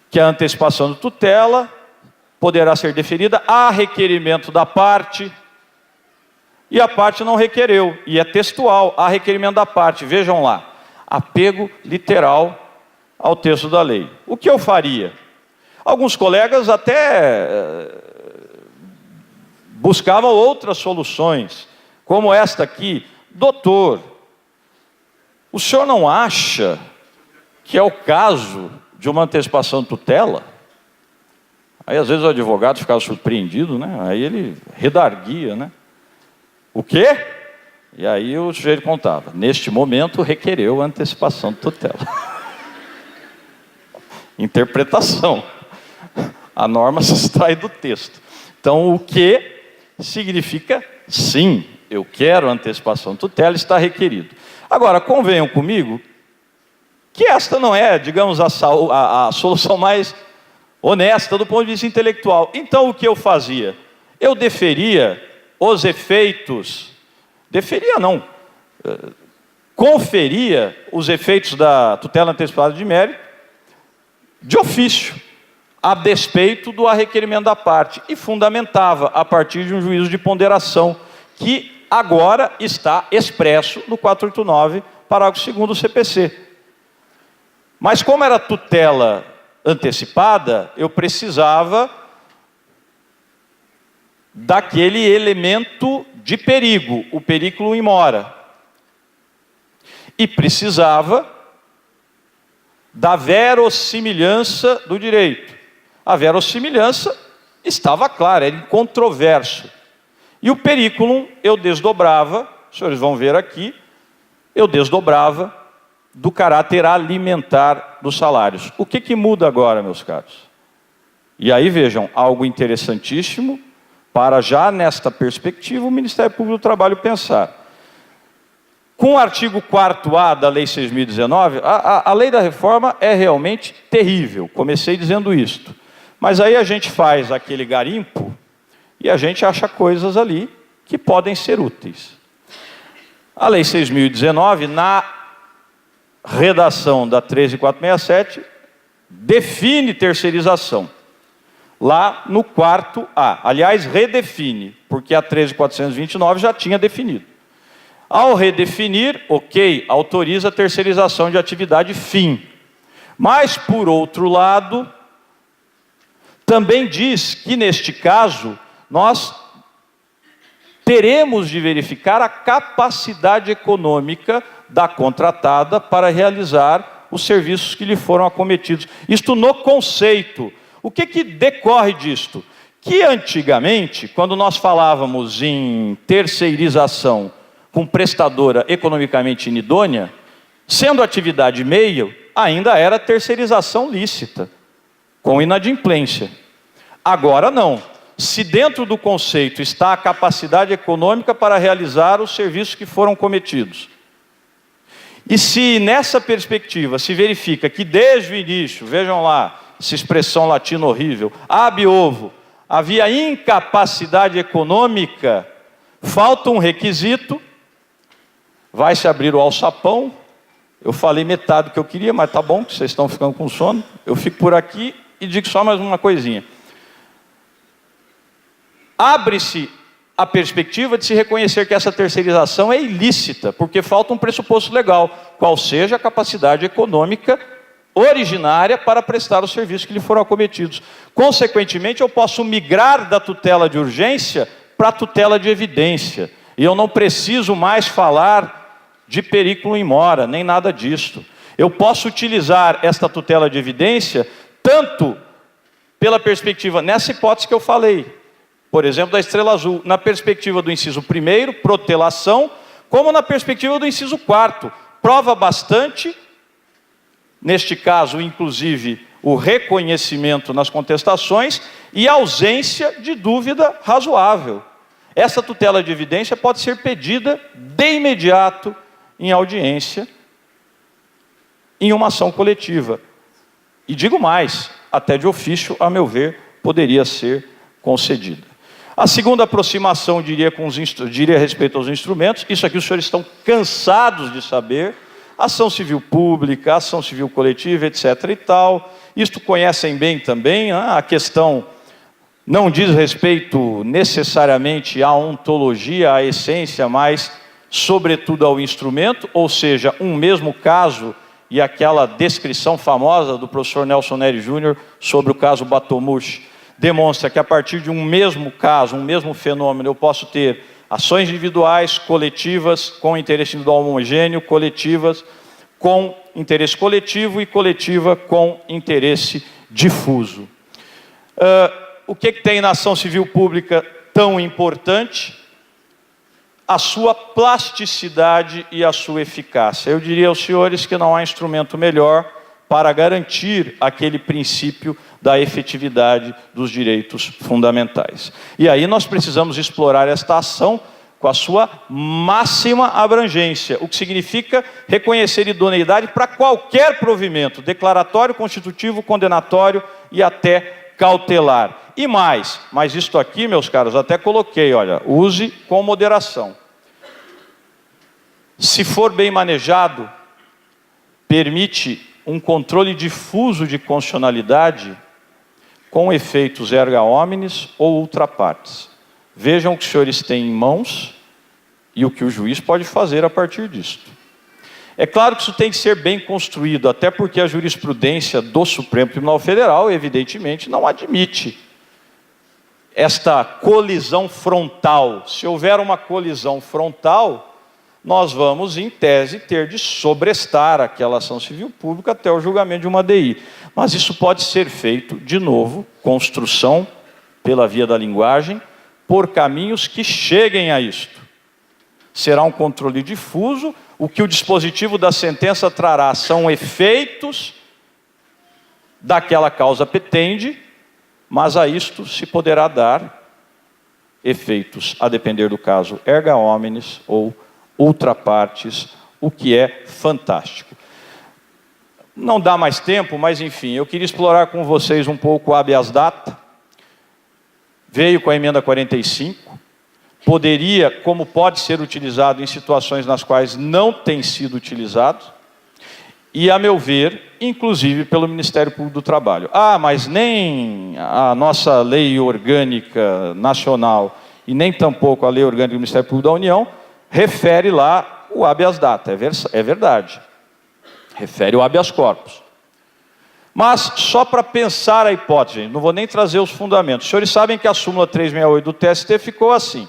que a antecipação de tutela poderá ser deferida a requerimento da parte, e a parte não requereu, e é textual, a requerimento da parte, vejam lá, apego literal ao texto da lei. O que eu faria? Alguns colegas até buscavam outras soluções, como esta aqui, doutor, o senhor não acha que é o caso de uma antecipação de tutela? Aí às vezes o advogado ficava surpreendido, né? Aí ele redarguia, né? O quê? E aí o sujeito contava, neste momento requereu a antecipação de tutela. Interpretação. A norma se extrai do texto. Então o que significa sim, eu quero antecipação de tutela, está requerido. Agora, convenham comigo que esta não é, digamos, a solução mais honesta do ponto de vista intelectual. Então, o que eu fazia? Eu deferia os efeitos, conferia os efeitos da tutela antecipada de mérito de ofício, a despeito do arrequerimento da parte, e fundamentava a partir de um juízo de ponderação, que agora está expresso no 489, parágrafo 2º do CPC. Mas como era tutela antecipada, eu precisava daquele elemento de perigo, o periculum in mora. E precisava da verossimilhança do direito. A verossimilhança estava clara, era incontroverso. E o periculum eu desdobrava, os senhores vão ver aqui, eu desdobrava do caráter alimentar dos salários. O que muda agora, meus caros? E aí vejam, algo interessantíssimo para já nesta perspectiva o Ministério Público do Trabalho pensar. Com o artigo 4º da Lei 6.019, a lei da reforma é realmente terrível, comecei dizendo isto. Mas aí a gente faz aquele garimpo e a gente acha coisas ali que podem ser úteis. A Lei 6.019, na redação da 13.467, define terceirização. Lá no 4º A. Aliás, redefine, porque a 13.429 já tinha definido. Ao redefinir, ok, autoriza a terceirização de atividade fim. Mas, por outro lado, também diz que, neste caso, nós teremos de verificar a capacidade econômica da contratada para realizar os serviços que lhe foram acometidos. Isto no conceito. O que decorre disto? Que antigamente, quando nós falávamos em terceirização com prestadora economicamente inidônea, sendo atividade meio, ainda era terceirização lícita, com inadimplência. Agora não. Se dentro do conceito está a capacidade econômica para realizar os serviços que foram cometidos, e se nessa perspectiva se verifica que desde o início, vejam lá, essa expressão latina horrível, ab ovo, havia incapacidade econômica, falta um requisito, vai se abrir o alçapão. Eu falei metade do que eu queria, mas tá bom, que vocês estão ficando com sono. Eu fico por aqui e digo só mais uma coisinha. Abre-se a perspectiva de se reconhecer que essa terceirização é ilícita, porque falta um pressuposto legal, qual seja a capacidade econômica originária para prestar os serviços que lhe foram acometidos. Consequentemente, eu posso migrar da tutela de urgência para a tutela de evidência, e eu não preciso mais falar de periculum in mora, nem nada disto. Eu posso utilizar esta tutela de evidência tanto pela perspectiva, nessa hipótese que eu falei, por exemplo, da estrela azul, na perspectiva do inciso 1º, protelação, como na perspectiva do inciso 4º, prova bastante, neste caso, inclusive, o reconhecimento nas contestações e ausência de dúvida razoável. Essa tutela de evidência pode ser pedida de imediato em audiência, em uma ação coletiva. E digo mais, até de ofício, a meu ver, poderia ser concedida. A segunda aproximação, diria a respeito aos instrumentos, isso aqui os senhores estão cansados de saber, ação civil pública, ação civil coletiva, etc. e tal. Isto conhecem bem também, a questão não diz respeito necessariamente à ontologia, à essência, mas sobretudo ao instrumento, ou seja, um mesmo caso e aquela descrição famosa do professor Nelson Neri Júnior sobre o caso Batomushi, demonstra que a partir de um mesmo caso, um mesmo fenômeno, eu posso ter ações individuais, coletivas, com interesse individual homogêneo, coletivas com interesse coletivo e coletiva com interesse difuso. O que tem na ação civil pública tão importante? A sua plasticidade e a sua eficácia. Eu diria aos senhores que não há instrumento melhor para garantir aquele princípio da efetividade dos direitos fundamentais. E aí nós precisamos explorar esta ação com a sua máxima abrangência, o que significa reconhecer idoneidade para qualquer provimento, declaratório, constitutivo, condenatório e até cautelar. E mais, mas isto aqui, meus caros, até coloquei, olha, use com moderação. Se for bem manejado, permite um controle difuso de constitucionalidade com efeitos erga omnes ou ultra partes. Vejam o que os senhores têm em mãos e o que o juiz pode fazer a partir disto. É claro que isso tem que ser bem construído, até porque a jurisprudência do Supremo Tribunal Federal, evidentemente, não admite esta colisão frontal. Se houver uma colisão frontal, nós vamos, em tese, ter de sobrestar aquela ação civil pública até o julgamento de uma DI. Mas isso pode ser feito, de novo, construção pela via da linguagem, por caminhos que cheguem a isto. Será um controle difuso, o que o dispositivo da sentença trará são efeitos daquela causa petende, mas a isto se poderá dar efeitos, a depender do caso, erga omnes ou ultra partes, o que é fantástico. Não dá mais tempo, mas enfim, eu queria explorar com vocês um pouco o habeas data. Veio com a emenda 45, poderia, como pode ser utilizado em situações nas quais não tem sido utilizado, e, a meu ver, inclusive pelo Ministério Público do Trabalho. Mas nem a nossa lei orgânica nacional e nem tampouco a lei orgânica do Ministério Público da União refere lá o habeas data, é verdade. Refere o habeas corpus. Mas, só para pensar a hipótese, não vou nem trazer os fundamentos. Os senhores sabem que a súmula 368 do TST ficou assim.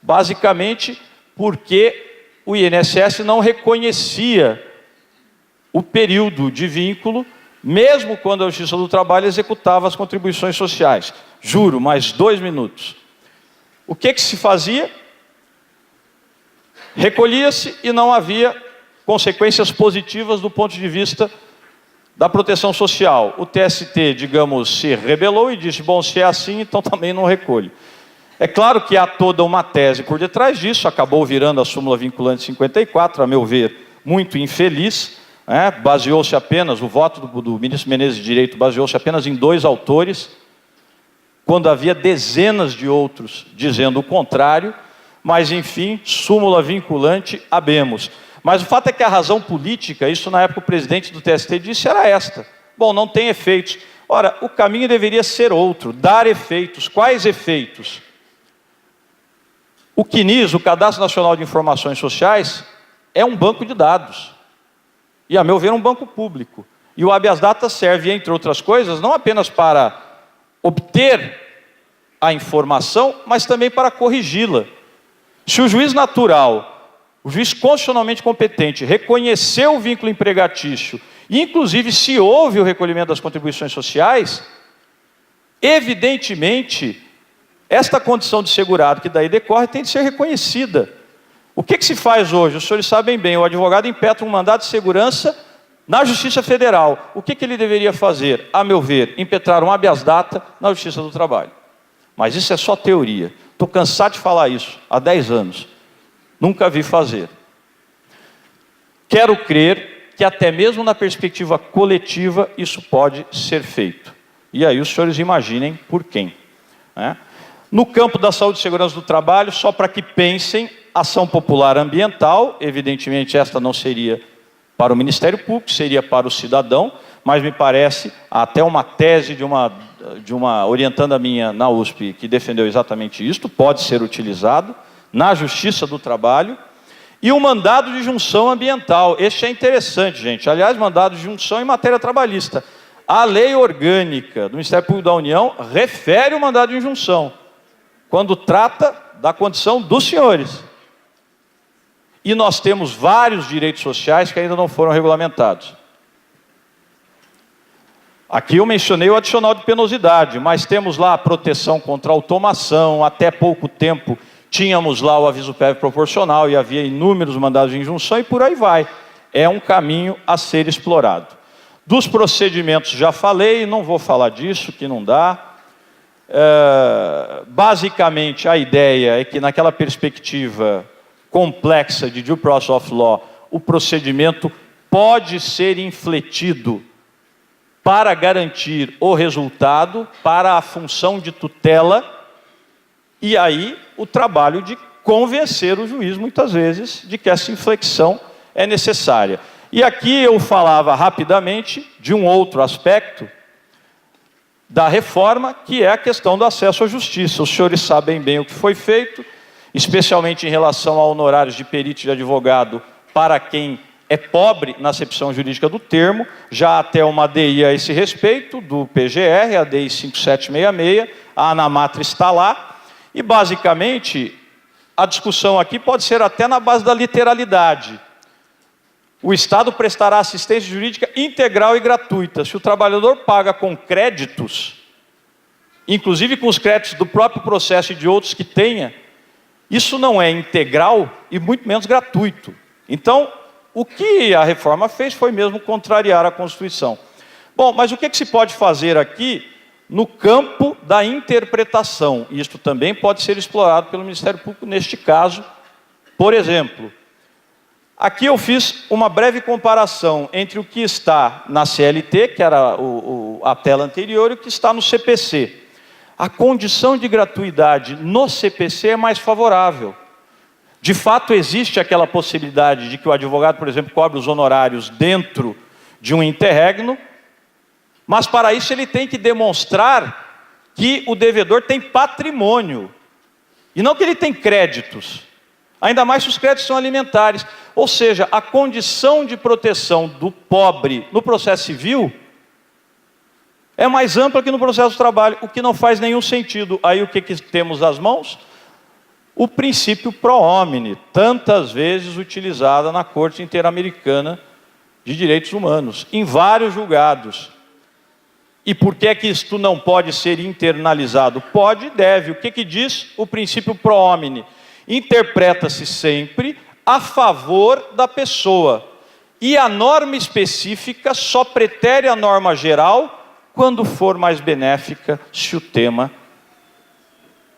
Basicamente, porque o INSS não reconhecia o período de vínculo, mesmo quando a Justiça do Trabalho executava as contribuições sociais. Juro, mais 2 minutos. O que se fazia? Recolhia-se e não havia consequências positivas do ponto de vista da proteção social. O TST, digamos, se rebelou e disse, bom, se é assim, então também não recolhe. É claro que há toda uma tese por detrás disso, acabou virando a súmula vinculante 54, a meu ver, muito infeliz, né? Baseou-se apenas, o voto do ministro Menezes de Direito baseou-se apenas em 2 autores, quando havia dezenas de outros dizendo o contrário, mas enfim, súmula vinculante habemos. Mas o fato é que a razão política, isso na época o presidente do TST disse, era esta. Bom, não tem efeitos. Ora, o caminho deveria ser outro, dar efeitos. Quais efeitos? O CNIS, o Cadastro Nacional de Informações Sociais, é um banco de dados. E, a meu ver, um banco público. E o habeas data serve, entre outras coisas, não apenas para obter a informação, mas também para corrigi-la. Se o juiz natural, o juiz constitucionalmente competente, reconheceu o vínculo empregatício, e inclusive se houve o recolhimento das contribuições sociais, evidentemente, esta condição de segurado que daí decorre tem de ser reconhecida. O que se faz hoje? Os senhores sabem bem, o advogado impetra um mandado de segurança na Justiça Federal. O que ele deveria fazer? A meu ver, impetrar um habeas data na Justiça do Trabalho. Mas isso é só teoria. Estou cansado de falar isso há 10 anos. Nunca vi fazer. Quero crer que até mesmo na perspectiva coletiva isso pode ser feito. E aí os senhores imaginem por quem. Né? No campo da saúde e segurança do trabalho, só para que pensem, ação popular ambiental, evidentemente esta não seria para o Ministério Público, seria para o cidadão, mas me parece, até uma tese de uma orientanda minha na USP, que defendeu exatamente isto, pode ser utilizado na Justiça do Trabalho, e o mandado de junção ambiental. Este é interessante, gente. Aliás, mandado de junção em matéria trabalhista. A lei orgânica do Ministério Público da União refere o mandado de injunção, quando trata da condição dos senhores. E nós temos vários direitos sociais que ainda não foram regulamentados. Aqui eu mencionei o adicional de penosidade, mas temos lá a proteção contra a automação. Até pouco tempo tínhamos lá o aviso prévio proporcional e havia inúmeros mandados de injunção e por aí vai. É um caminho a ser explorado. Dos procedimentos já falei, não vou falar disso, que não dá. Basicamente a ideia é que naquela perspectiva complexa de due process of law, o procedimento pode ser infletido para garantir o resultado, para a função de tutela, e aí o trabalho de convencer o juiz, muitas vezes, de que essa inflexão é necessária. E aqui eu falava rapidamente de um outro aspecto da reforma, que é a questão do acesso à justiça. Os senhores sabem bem o que foi feito, especialmente em relação a honorários de perito e de advogado para quem é pobre na acepção jurídica do termo. Já há até uma ADI a esse respeito, do PGR, a ADI 5766, a Anamatra está lá, e basicamente a discussão aqui pode ser até na base da literalidade. O Estado prestará assistência jurídica integral e gratuita. Se o trabalhador paga com créditos, inclusive com os créditos do próprio processo e de outros que tenha, isso não é integral e muito menos gratuito. Então, o que a reforma fez foi mesmo contrariar a Constituição. Bom, mas o que se pode fazer aqui no campo da interpretação? Isto também pode ser explorado pelo Ministério Público neste caso. Por exemplo, aqui eu fiz uma breve comparação entre o que está na CLT, que era a tela anterior, e o que está no CPC. A condição de gratuidade no CPC é mais favorável. De fato, existe aquela possibilidade de que o advogado, por exemplo, cobre os honorários dentro de um interregno, mas para isso ele tem que demonstrar que o devedor tem patrimônio, e não que ele tem créditos. Ainda mais se os créditos são alimentares. Ou seja, a condição de proteção do pobre no processo civil É mais ampla que no processo do trabalho, o que não faz nenhum sentido. Aí o que temos às mãos? O princípio pro homine, tantas vezes utilizado na Corte Interamericana de Direitos Humanos, em vários julgados. E por que é que isto não pode ser internalizado? Pode e deve. O que diz o princípio pro homine? Interpreta-se sempre a favor da pessoa. E a norma específica só pretere a norma geral quando for mais benéfica, se o tema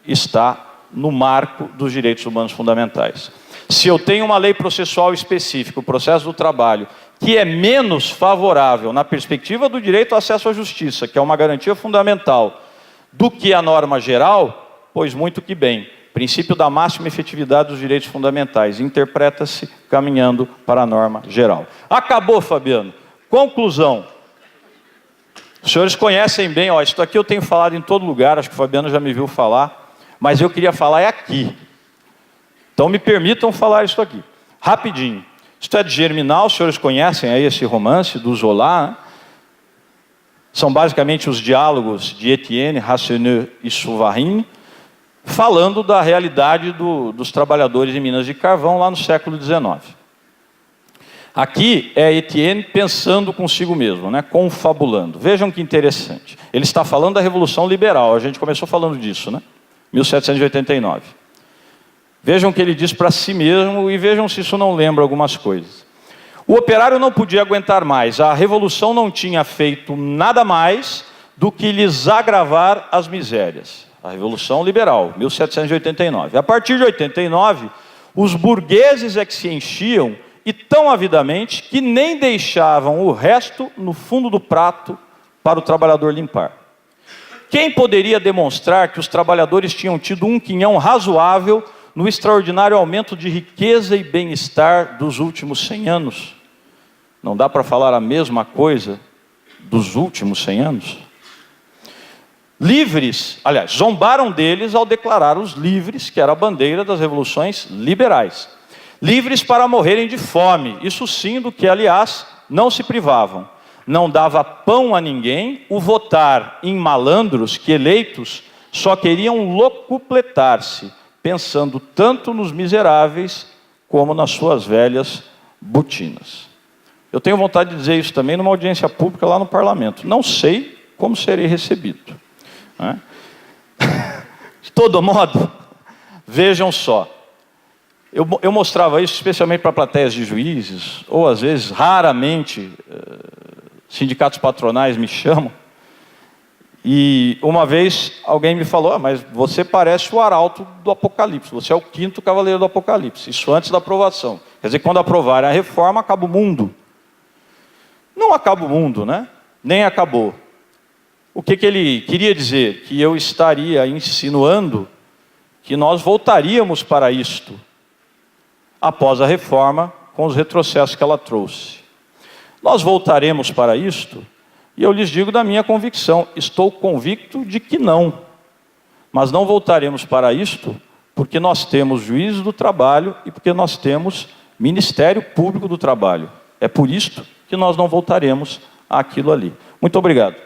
está no marco dos direitos humanos fundamentais. Se eu tenho uma lei processual específica, o processo do trabalho, que é menos favorável na perspectiva do direito ao acesso à justiça, que é uma garantia fundamental, do que a norma geral, pois muito que bem. Princípio da máxima efetividade dos direitos fundamentais. Interpreta-se caminhando para a norma geral. Acabou, Fabiano. Conclusão. Os senhores conhecem bem, ó, isso aqui eu tenho falado em todo lugar, acho que o Fabiano já me viu falar, mas eu queria falar aqui. Então me permitam falar isso aqui. Rapidinho. Isto é de Germinal, os senhores conhecem aí esse romance do Zola, né? São basicamente os diálogos de Etienne, Rasseneur e Souvarine, falando da realidade dos trabalhadores em minas de carvão lá no século XIX. Aqui é Etienne pensando consigo mesmo, né? Confabulando. Vejam que interessante. Ele está falando da Revolução Liberal, a gente começou falando disso, né? 1789. Vejam o que ele diz para si mesmo e vejam se isso não lembra algumas coisas. O operário não podia aguentar mais, a Revolução não tinha feito nada mais do que lhes agravar as misérias. A Revolução Liberal, 1789. A partir de 89, os burgueses é que se enchiam e tão avidamente que nem deixavam o resto no fundo do prato para o trabalhador limpar. Quem poderia demonstrar que os trabalhadores tinham tido um quinhão razoável no extraordinário aumento de riqueza e bem-estar dos últimos 100 anos? Não dá para falar a mesma coisa dos últimos 100 anos? Livres, aliás, zombaram deles ao declarar os livres, que era a bandeira das revoluções liberais. Livres para morrerem de fome, isso sim, do que, aliás, não se privavam. Não dava pão a ninguém o votar em malandros que, eleitos, só queriam locupletar-se, pensando tanto nos miseráveis como nas suas velhas botinas. Eu tenho vontade de dizer isso também numa audiência pública lá no parlamento. Não sei como serei recebido, né? De todo modo, vejam só. Eu mostrava isso especialmente para plateias de juízes, ou às vezes, raramente, sindicatos patronais me chamam. E uma vez alguém me falou, mas você parece o arauto do Apocalipse, você é o 5º cavaleiro do Apocalipse, isso antes da aprovação. Quer dizer, quando aprovarem a reforma, acaba o mundo. Não acaba o mundo, né? Nem acabou. O que ele queria dizer? Que eu estaria insinuando que nós voltaríamos para isto após a reforma, com os retrocessos que ela trouxe. Nós voltaremos para isto, e eu lhes digo da minha convicção, estou convicto de que não. Mas não voltaremos para isto, porque nós temos juízo do trabalho e porque nós temos Ministério Público do Trabalho. É por isto que nós não voltaremos àquilo ali. Muito obrigado.